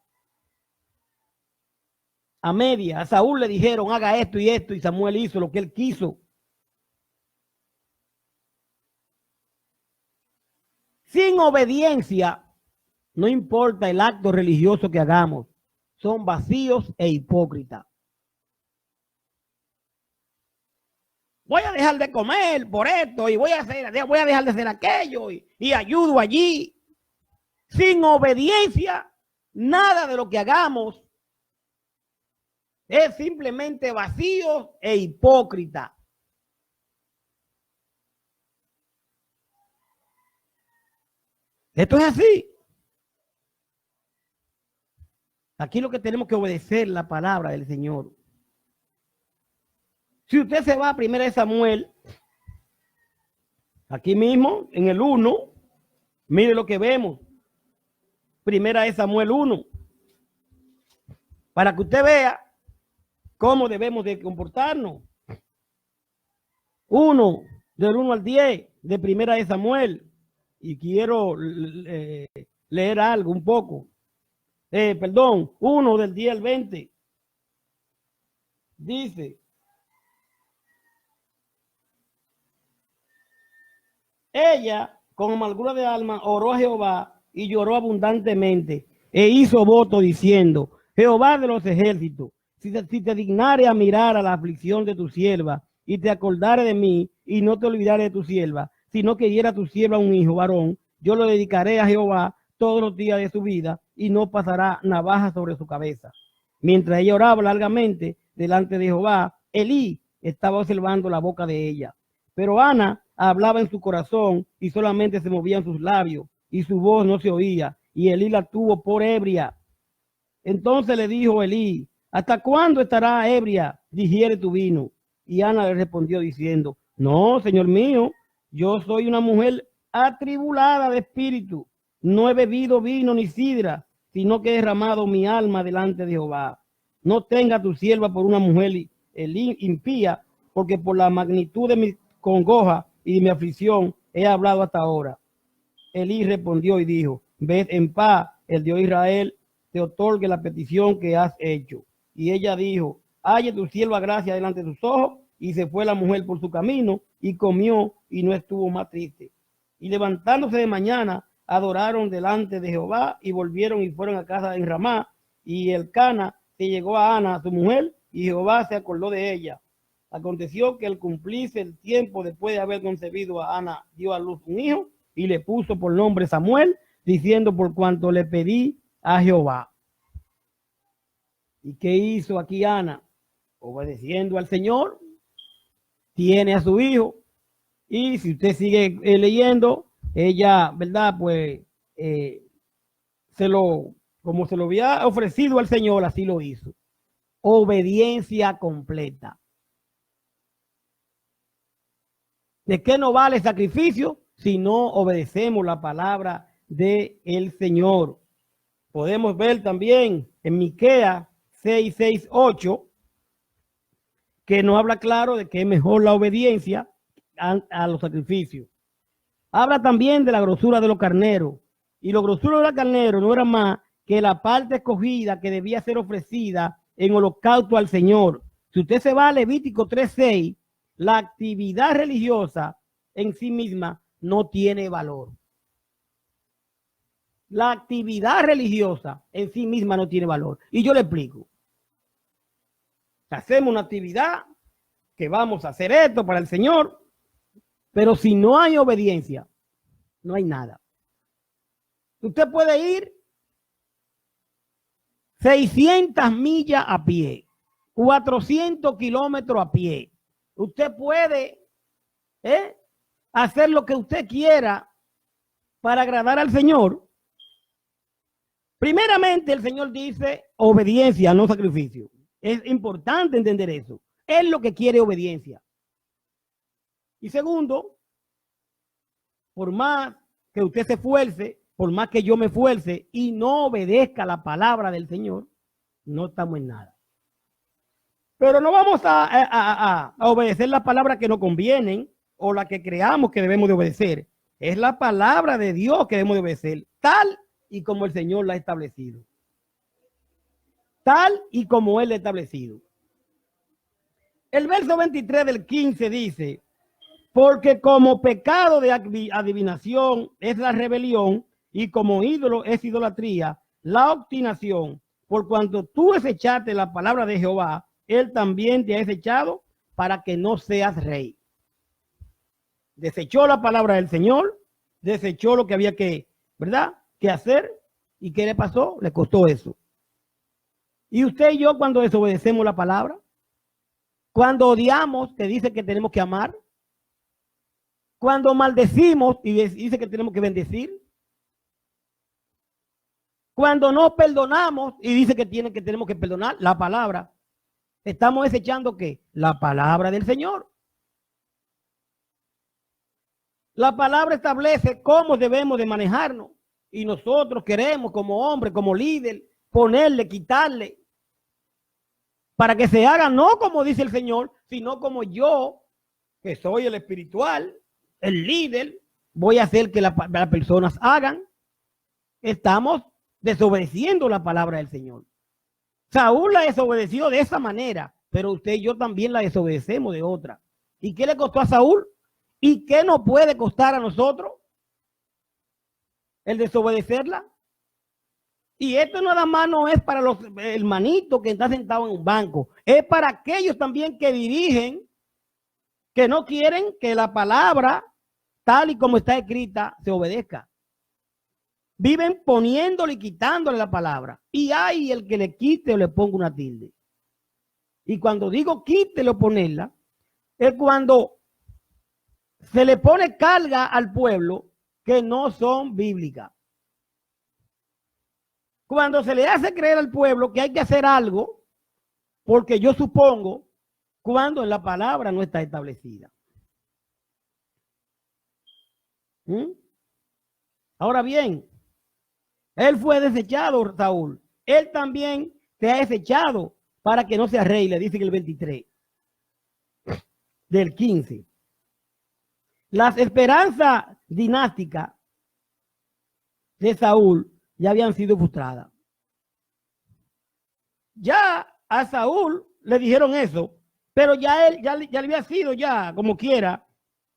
A media. A Saúl le dijeron, haga esto, y Samuel hizo lo que él quiso. Sin obediencia, no importa el acto religioso que hagamos, son vacíos e hipócritas. Voy a dejar de comer por esto y voy a dejar de hacer aquello y ayudo allí. Sin obediencia, nada de lo que hagamos es simplemente vacío e hipócrita. Esto es así. Aquí lo que tenemos que obedecer la palabra del Señor. Si usted se va a 1 Samuel, aquí mismo, en el 1, mire lo que vemos. 1 Samuel 1. Para que usted vea cómo debemos de comportarnos. 1, del 1 al 10, de 1 Samuel. Y quiero leer algo un poco. 1 del 10 al 20. Dice: ella, con amargura de alma, oró a Jehová y lloró abundantemente, e hizo voto diciendo: Jehová de los ejércitos, si te dignare a mirar a la aflicción de tu sierva, y te acordare de mí, y no te olvidare de tu sierva, sino que diera a tu sierva un hijo varón, yo lo dedicaré a Jehová todos los días de su vida, y no pasará navaja sobre su cabeza. Mientras ella oraba largamente delante de Jehová, Elí estaba observando la boca de ella. Pero Ana hablaba en su corazón y solamente se movían sus labios y su voz no se oía, y Elí la tuvo por ebria. Entonces le dijo Elí: ¿hasta cuándo estará ebria? Digiere tu vino. Y Ana le respondió diciendo: no, señor mío, yo soy una mujer atribulada de espíritu. No he bebido vino ni sidra, sino que he derramado mi alma delante de Jehová. No tenga tu sierva por una mujer impía, porque por la magnitud de mi congoja y de mi aflicción he hablado hasta ahora. Elí respondió y dijo: ved en paz, el Dios de Israel te otorgue la petición que has hecho. Y ella dijo: halle tu sierva gracia delante de tus ojos. Y se fue la mujer por su camino y comió y no estuvo más triste. Y levantándose de mañana, adoraron delante de Jehová y volvieron y fueron a casa en Ramá. Y Elcana se llegó a Ana, su mujer, y Jehová se acordó de ella. Aconteció que al cumplirse el tiempo después de haber concebido a Ana, dio a luz un hijo y le puso por nombre Samuel, diciendo: por cuanto le pedí a Jehová. ¿Y qué hizo aquí Ana? Obedeciendo al Señor, tiene a su hijo. Y si usted sigue leyendo, ella, ¿verdad? Pues como se lo había ofrecido al Señor, así lo hizo. Obediencia completa. ¿De qué nos vale el sacrificio si no obedecemos la palabra del Señor? Podemos ver también en Miqueas 6:8 que nos habla claro de que es mejor la obediencia a los sacrificios. Habla también de la grosura de los carneros. Y la grosura de los carneros no era más que la parte escogida que debía ser ofrecida en holocausto al Señor. Si usted se va a Levítico 3:6, la actividad religiosa en sí misma no tiene valor. La actividad religiosa en sí misma no tiene valor. Y yo le explico. Hacemos una actividad que vamos a hacer esto para el Señor, pero si no hay obediencia, no hay nada. Usted puede ir 600 millas a pie, 400 kilómetros a pie. Usted puede hacer lo que usted quiera para agradar al Señor. Primeramente, el Señor dice obediencia, no sacrificio. Es importante entender eso. Él lo que quiere es obediencia. Y segundo, por más que usted se esfuerce, por más que yo me esfuerce y no obedezca la palabra del Señor, no estamos en nada. Pero no vamos a obedecer las palabras que nos convienen o las que creamos que debemos de obedecer. Es la palabra de Dios que debemos de obedecer, tal y como el Señor la ha establecido. Tal y como Él ha establecido. El verso 23 del 15 dice: porque como pecado de adivinación es la rebelión, y como ídolo es idolatría, la obstinación, por cuanto tú desechaste la palabra de Jehová, Él también te ha desechado para que no seas rey. Desechó la palabra del Señor, desechó lo que había que, ¿verdad?, que hacer. ¿Y qué le pasó? Le costó eso. Y usted y yo, cuando desobedecemos la palabra, cuando odiamos, que dice que tenemos que amar, cuando maldecimos y dice que tenemos que bendecir, Cuando no perdonamos y dice que tenemos que perdonar la palabra, estamos desechando ¿qué? La palabra del Señor. La palabra establece cómo debemos de manejarnos y nosotros queremos como hombre, como líder, ponerle, quitarle, para que se haga no como dice el Señor, sino como yo, que soy el espiritual, el líder, voy a hacer que las personas hagan. Estamos desobedeciendo la palabra del Señor. Saúl la desobedeció de esa manera, pero usted y yo también la desobedecemos de otra. ¿Y qué le costó a Saúl? ¿Y qué nos puede costar a nosotros el desobedecerla? Y esto nada más no es para los hermanitos que están sentados en un banco, es para aquellos también que dirigen, que no quieren que la palabra, tal y como está escrita, se obedezca. Viven poniéndole y quitándole la palabra. Y hay el que le quite o le ponga una tilde. Y cuando digo quítele o ponerla, es cuando se le pone carga al pueblo que no son bíblicas. Cuando se le hace creer al pueblo que hay que hacer algo, porque yo supongo, cuando en la palabra no está establecida. Ahora bien, él fue desechado, Saúl. Él también te ha desechado para que no se arregle, dice en el 23 del 15. Las esperanzas dinásticas de Saúl ya habían sido frustradas. Ya a Saúl le dijeron eso, pero ya él ya le había sido ya como quiera.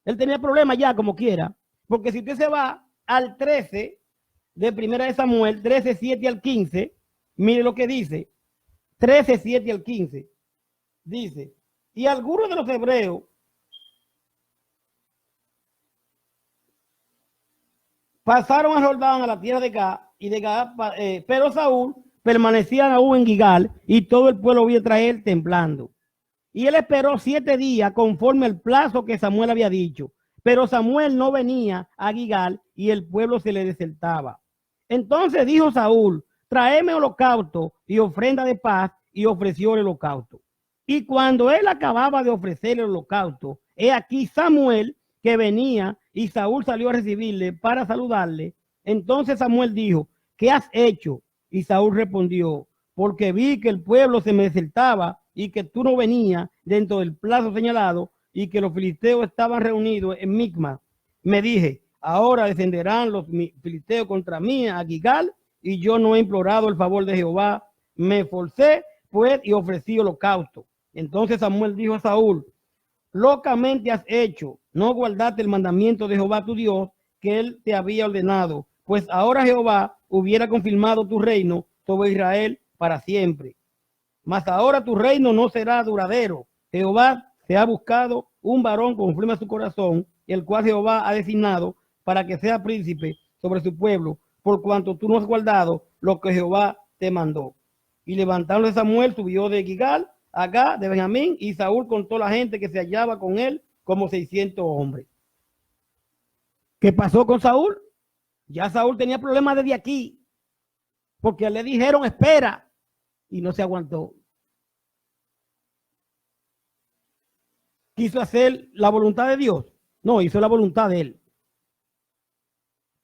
Él tenía problemas ya como quiera, porque si usted se va al 13 de Primera de Samuel, 13, 7 al 15, mire lo que dice, 13, 7 al 15, dice, y algunos de los hebreos pasaron a Jordán a la tierra de Gad, y de Gad, pero Saúl permanecía aún en Gigal, y todo el pueblo vio traer temblando. Y él esperó 7 días conforme al plazo que Samuel había dicho, pero Samuel no venía a Gigal y el pueblo se le desertaba. Entonces dijo Saúl, tráeme holocausto y ofrenda de paz, y ofreció el holocausto. Y cuando él acababa de ofrecer el holocausto, he aquí Samuel que venía, y Saúl salió a recibirle para saludarle. Entonces Samuel dijo, ¿qué has hecho? Y Saúl respondió, porque vi que el pueblo se me desertaba y que tú no venías dentro del plazo señalado y que los filisteos estaban reunidos en Micmas. Me dije, ahora descenderán los filisteos contra mí a Gigal, y yo no he implorado el favor de Jehová. Me esforcé pues y ofrecí holocausto. Entonces Samuel dijo a Saúl, locamente has hecho, no guardaste el mandamiento de Jehová tu Dios que él te había ordenado, pues ahora Jehová hubiera confirmado tu reino sobre Israel para siempre. Mas ahora tu reino no será duradero. Jehová se ha buscado un varón conforme a su corazón, el cual Jehová ha designado para que sea príncipe sobre su pueblo, por cuanto tú no has guardado lo que Jehová te mandó. Y levantándose Samuel, subió de Gigal a Gad de Benjamín, y Saúl contó la gente que se hallaba con él como 600 hombres. ¿Qué pasó con Saúl? Ya Saúl tenía problemas desde aquí, porque le dijeron espera, y no se aguantó. ¿Quiso hacer la voluntad de Dios? No, hizo la voluntad de él.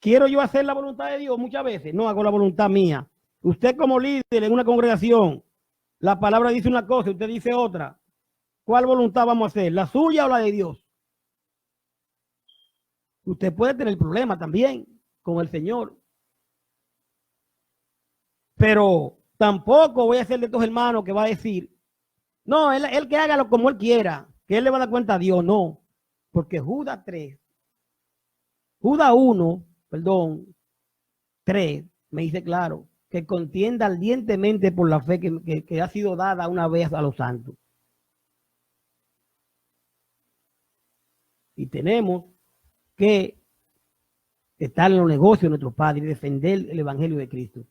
¿Quiero yo hacer la voluntad de Dios muchas veces? No, hago la voluntad mía. Usted como líder en una congregación, la palabra dice una cosa, usted dice otra. ¿Cuál voluntad vamos a hacer? ¿La suya o la de Dios? Usted puede tener problemas también con el Señor. Pero tampoco voy a ser de estos hermanos que va a decir, no, él que hágalo como él quiera, que él le va a dar cuenta a Dios. No, porque Judas 3, me dice claro, que contienda ardientemente por la fe que ha sido dada una vez a los santos. Y tenemos que estar en los negocios de nuestros padres y defender el evangelio de Cristo.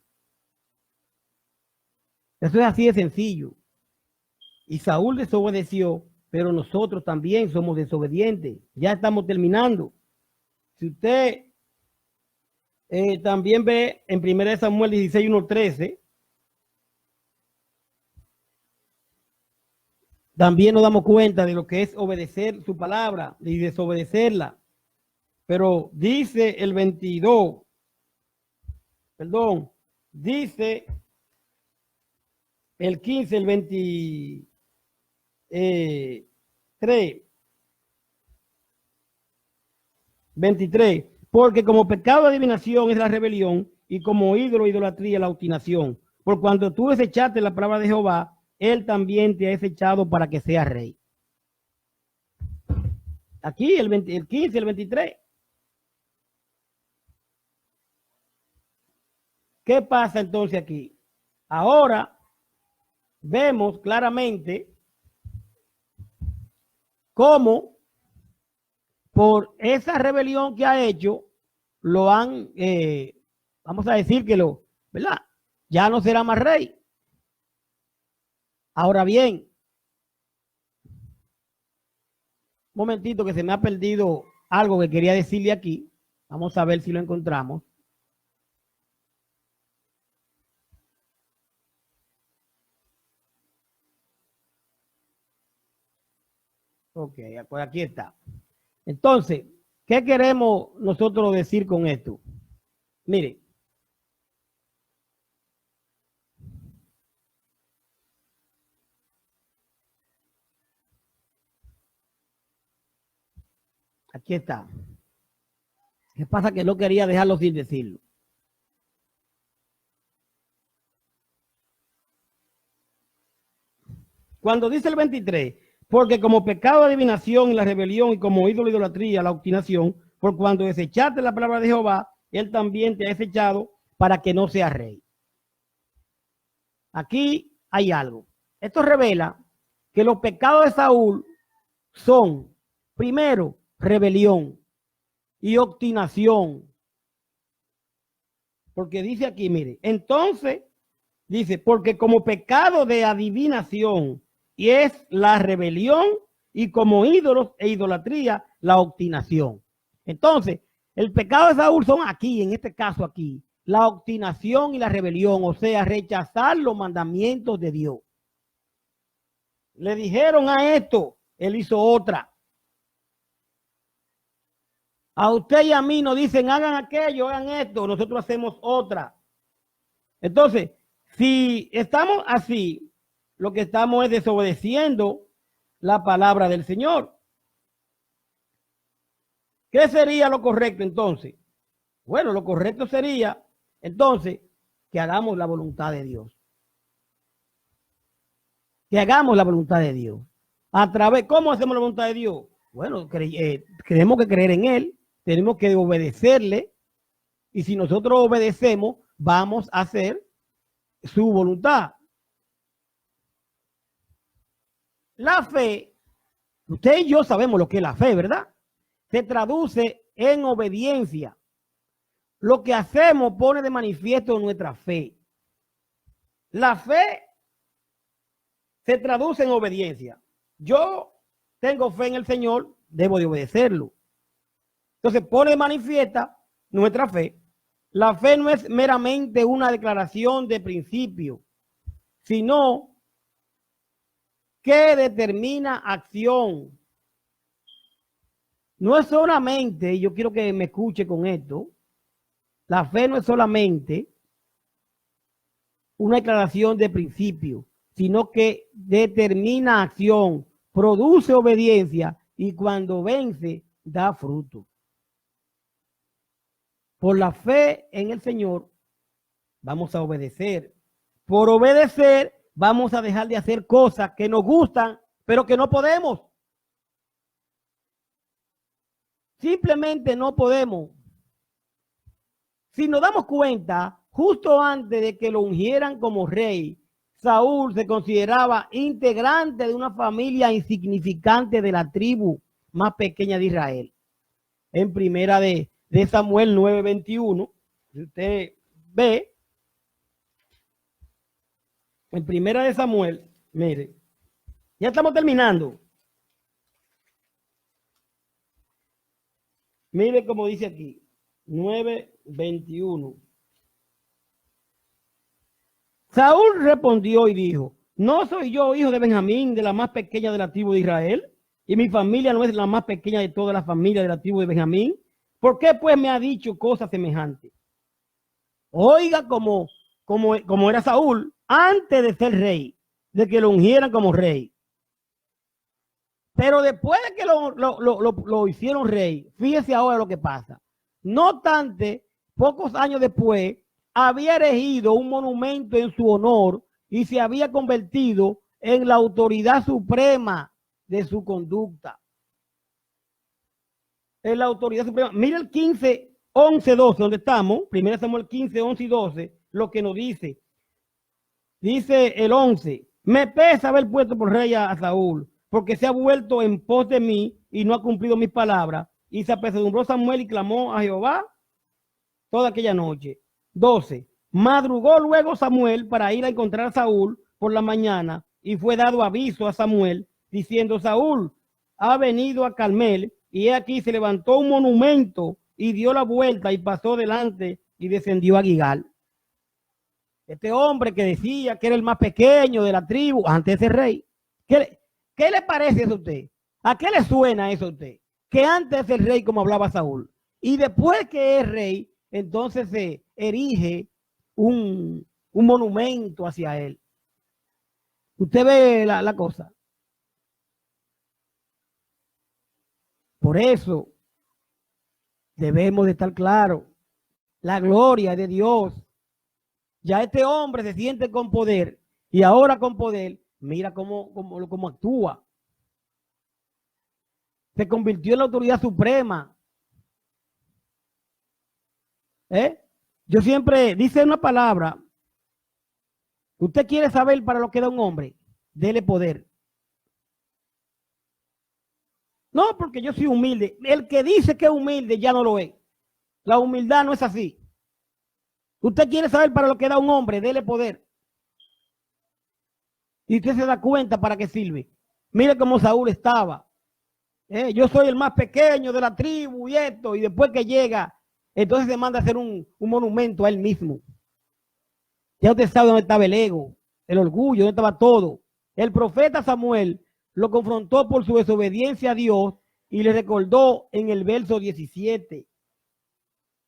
Eso es así de sencillo. Y Saúl desobedeció, pero nosotros también somos desobedientes. Ya estamos terminando. Si usted También ve en 1 Samuel 16, 1-13. También nos damos cuenta de lo que es obedecer su palabra y desobedecerla. Pero dice el 22, perdón, dice el 15, el 23, porque como pecado de adivinación es la rebelión y como ídolo, idolatría, la obstinación. Por cuando tú desechaste la palabra de Jehová, él también te ha desechado para que seas rey. Aquí el 15, el 23. ¿Qué pasa entonces aquí? Ahora vemos claramente cómo por esa rebelión que ha hecho, lo han, vamos a decir que ¿verdad? Ya no será más rey. Ahora bien, un momentito que se me ha perdido algo que quería decirle aquí. Vamos a ver si lo encontramos. Ok, pues aquí está. Entonces, ¿qué queremos nosotros decir con esto? Mire, aquí está. ¿Qué pasa? Que no quería dejarlo sin decirlo. Cuando dice el 23, porque como pecado de adivinación y la rebelión y como ídolo, idolatría, la obstinación, por cuando desechaste la palabra de Jehová, él también te ha desechado para que no seas rey. Aquí hay algo. Esto revela que los pecados de Saúl son, primero, rebelión y obstinación. Porque dice aquí, mire, entonces, dice, porque como pecado de adivinación y es la rebelión y como ídolos e idolatría, la obstinación. Entonces, el pecado de Saúl son aquí, en este caso aquí, la obstinación y la rebelión, o sea, rechazar los mandamientos de Dios. Le dijeron a esto, él hizo otra. A usted y a mí nos dicen, hagan aquello, hagan esto, nosotros hacemos otra. Entonces, si estamos así, lo que estamos es desobedeciendo la palabra del Señor. ¿Qué sería lo correcto entonces? Bueno, lo correcto sería entonces que hagamos la voluntad de Dios. Que hagamos la voluntad de Dios. A través, ¿cómo hacemos la voluntad de Dios? Bueno, tenemos que creer en Él, tenemos que obedecerle, y si nosotros obedecemos, vamos a hacer su voluntad. La fe, usted y yo sabemos lo que es la fe, ¿verdad? Se traduce en obediencia. Lo que hacemos pone de manifiesto nuestra fe. La fe se traduce en obediencia. Yo tengo fe en el Señor, debo de obedecerlo. Entonces pone de manifiesta nuestra fe. La fe no es meramente una declaración de principio, sino que determina acción. No es solamente, yo quiero que me escuche con esto, la fe no es solamente una declaración de principio, sino que determina acción, produce obediencia y cuando vence da fruto. Por la fe en el Señor vamos a obedecer. Por obedecer vamos a dejar de hacer cosas que nos gustan, pero que no podemos. Simplemente no podemos. Si nos damos cuenta, justo antes de que lo ungieran como rey, Saúl se consideraba integrante de una familia insignificante de la tribu más pequeña de Israel. En primera de Samuel 9:21, si usted ve, en primera de Samuel, mire, ya estamos terminando. Mire cómo dice aquí. 9:21. Saúl respondió y dijo: ¿no soy yo hijo de Benjamín, de la más pequeña de la tribu de Israel? Y mi familia no es la más pequeña de toda la familia de la tribu de Benjamín. ¿Por qué pues me ha dicho cosas semejantes? Oiga como era Saúl antes de ser rey, de que lo ungieran como rey. Pero después de que lo hicieron rey, fíjese ahora lo que pasa. No obstante, pocos años después, había erigido un monumento en su honor y se había convertido en la autoridad suprema de su conducta. En la autoridad suprema. Mira el 15, 11, 12, donde estamos. 1 Samuel 15, 11 y 12, lo que nos dice. Dice el 11: me pesa haber puesto por rey a Saúl, porque se ha vuelto en pos de mí y no ha cumplido mis palabras. Y se apesadumbró Samuel y clamó a Jehová toda aquella noche. 12. Madrugó luego Samuel para ir a encontrar a Saúl por la mañana, y fue dado aviso a Samuel diciendo: Saúl ha venido a Carmel, y he aquí se levantó un monumento y dio la vuelta y pasó delante y descendió a Gilgal. Este hombre que decía que era el más pequeño de la tribu antes de ser rey. ¿Qué le parece eso a usted? ¿A qué le suena eso a usted? Que antes de ser rey, como hablaba Saúl, y después que es rey, entonces se erige un monumento hacia él. Usted ve la cosa. Por eso debemos de estar claros. La gloria de Dios. Ya este hombre se siente con poder, y ahora con poder, mira cómo actúa. Se convirtió en la autoridad suprema. Yo siempre dice una palabra. Usted quiere saber para lo que da un hombre, dele poder. No, porque yo soy humilde. El que dice que es humilde ya no lo es. La humildad no es así. Usted quiere saber para lo que da un hombre, dele poder. Y usted se da cuenta para qué sirve. Mire cómo Saúl estaba. Yo soy el más pequeño de la tribu y esto. Y después que llega, entonces se manda a hacer un monumento a él mismo. Ya usted sabe dónde estaba el ego, el orgullo, dónde estaba todo. El profeta Samuel lo confrontó por su desobediencia a Dios y le recordó en el verso 17.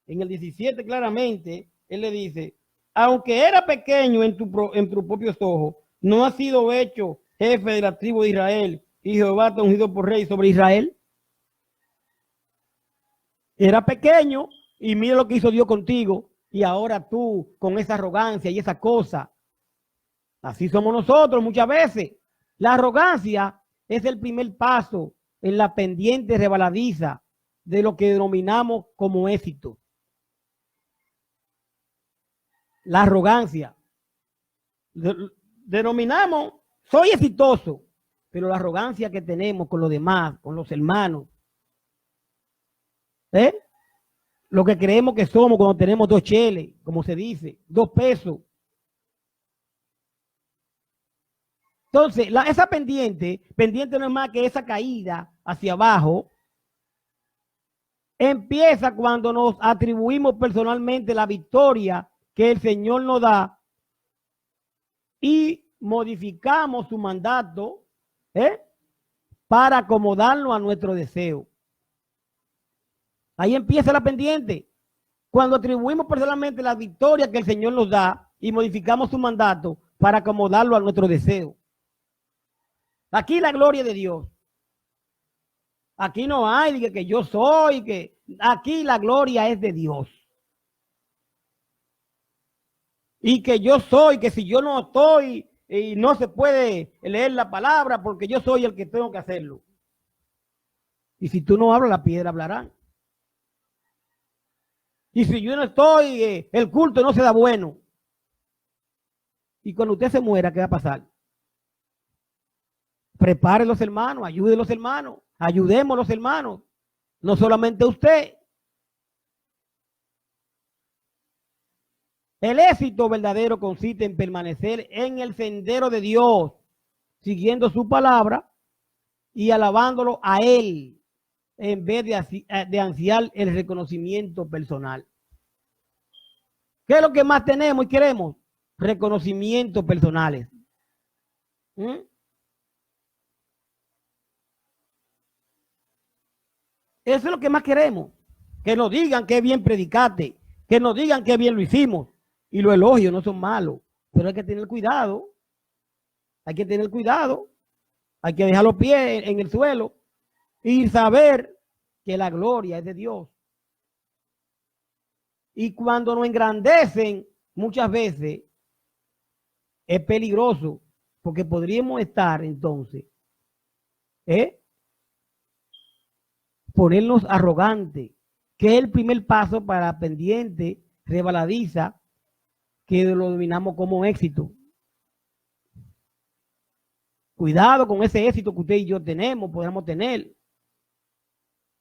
En el 17 claramente, él le dice: aunque era pequeño en tus propios ojos, no ha sido hecho jefe de la tribu de Israel, y Jehová te ha ungido por rey sobre Israel. Era pequeño y mira lo que hizo Dios contigo, y ahora tú con esa arrogancia y esa cosa. Así somos nosotros muchas veces. La arrogancia es el primer paso en la pendiente resbaladiza de lo que denominamos como éxito. La arrogancia. Denominamos, soy exitoso, pero la arrogancia que tenemos con los demás, con los hermanos, lo que creemos que somos cuando tenemos 2 cheles, como se dice, 2 pesos. Entonces, esa pendiente no es más que esa caída hacia abajo. Empieza cuando nos atribuimos personalmente la victoria que el Señor nos da y modificamos su mandato para acomodarlo a nuestro deseo. Ahí empieza la pendiente. Cuando atribuimos personalmente la victoria que el Señor nos da y modificamos su mandato para acomodarlo a nuestro deseo. Aquí la gloria de Dios. Aquí no hay que yo soy, que aquí la gloria es de Dios. Y que yo soy, que si yo no estoy, y no se puede leer la palabra porque yo soy el que tengo que hacerlo. Y si tú no hablas, la piedra hablará. Y si yo no estoy, el culto no se da bueno. Y cuando usted se muera, ¿qué va a pasar? Prepare los hermanos, ayude a los hermanos, ayudemos a los hermanos. No solamente usted. El éxito verdadero consiste en permanecer en el sendero de Dios, siguiendo su palabra y alabándolo a Él. en vez de ansiar el reconocimiento personal. ¿Qué es lo que más tenemos y queremos? Reconocimientos personales. Eso es lo que más queremos. Que nos digan que bien predicaste, que nos digan que bien lo hicimos. Y los elogios no son malos, pero hay que tener cuidado. Hay que tener cuidado. Hay que dejar los pies en el suelo y saber que la gloria es de Dios. Y cuando nos engrandecen, muchas veces es peligroso, porque podríamos estar entonces, ponernos arrogantes, que es el primer paso para la pendiente resbaladiza que lo dominamos como éxito. Cuidado con ese éxito que usted y yo podemos tener.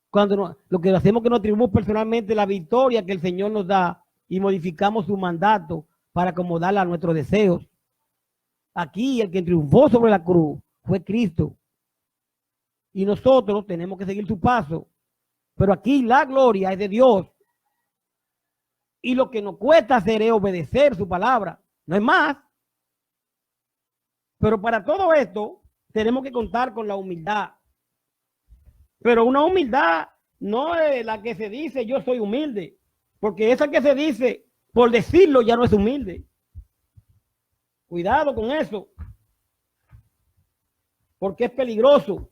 Cuando lo que hacemos es que nos atribuimos personalmente la victoria que el Señor nos da y modificamos su mandato para acomodarla a nuestros deseos. Aquí el que triunfó sobre la cruz fue Cristo. Y nosotros tenemos que seguir su paso. Pero aquí la gloria es de Dios. Y lo que nos cuesta hacer es obedecer su palabra. No es más. Pero para todo esto tenemos que contar con la humildad. Pero una humildad no es la que se dice yo soy humilde. Porque esa que se dice por decirlo ya no es humilde. Cuidado con eso. Porque es peligroso.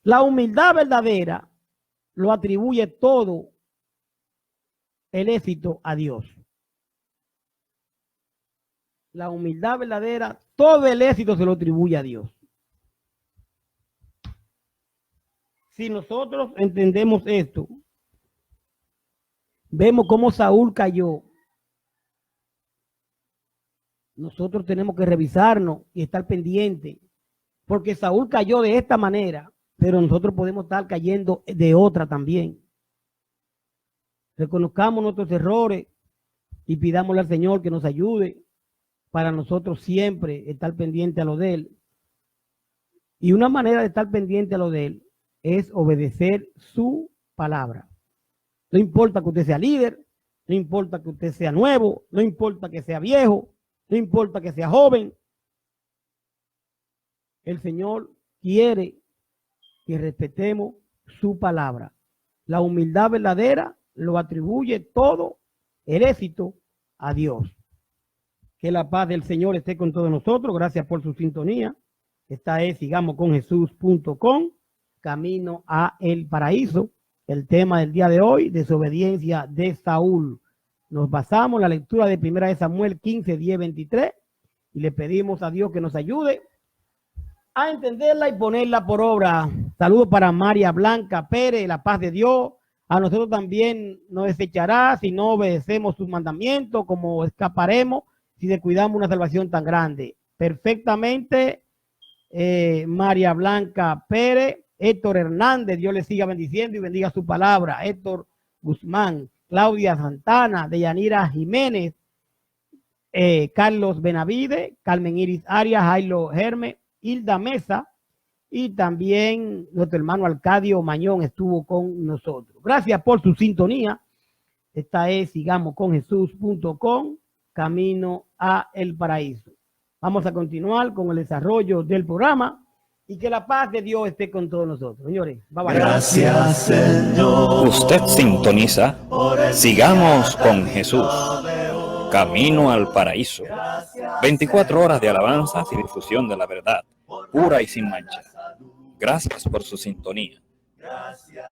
La humildad verdadera lo atribuye todo el éxito a Dios. La humildad verdadera, todo el éxito se lo atribuye a Dios. Si nosotros entendemos esto, vemos cómo Saúl cayó. Nosotros tenemos que revisarnos y estar pendientes, porque Saúl cayó de esta manera, pero nosotros podemos estar cayendo de otra también. Reconozcamos nuestros errores y pidámosle al Señor que nos ayude para nosotros siempre estar pendiente a lo de Él. Y una manera de estar pendiente a lo de Él es obedecer su palabra. No importa que usted sea líder, no importa que usted sea nuevo, no importa que sea viejo, no importa que sea joven. El Señor quiere que respetemos su palabra. La humildad verdadera lo atribuye todo el éxito a Dios. Que la paz del Señor esté con todos nosotros. Gracias por su sintonía. Esta es sigamosconjesús.com, camino a el paraíso. El tema del día de hoy, desobediencia de Saúl. Nos basamos en la lectura de 1 Samuel 15, 10, 23 y le pedimos a Dios que nos ayude a entenderla y ponerla por obra. Saludos para María Blanca Pérez, la paz de Dios. A nosotros también nos desechará si no obedecemos sus mandamientos, como escaparemos si descuidamos una salvación tan grande. Perfectamente, María Blanca Pérez, Héctor Hernández, Dios le siga bendiciendo y bendiga su palabra. Héctor Guzmán, Claudia Santana, Deyanira Jiménez, Carlos Benavide, Carmen Iris Arias, Jairo Germe, Hilda Mesa y también nuestro hermano Arcadio Mañón estuvo con nosotros. Gracias por su sintonía. Esta es sigamosconjesús.com, camino a el paraíso. Vamos a continuar con el desarrollo del programa y que la paz de Dios esté con todos nosotros. Señores, bye bye. Gracias, Señor. Usted sintoniza Sigamos con Jesús, camino al paraíso. 24 horas de alabanzas y difusión de la verdad, pura y sin mancha. Gracias por su sintonía. Gracias.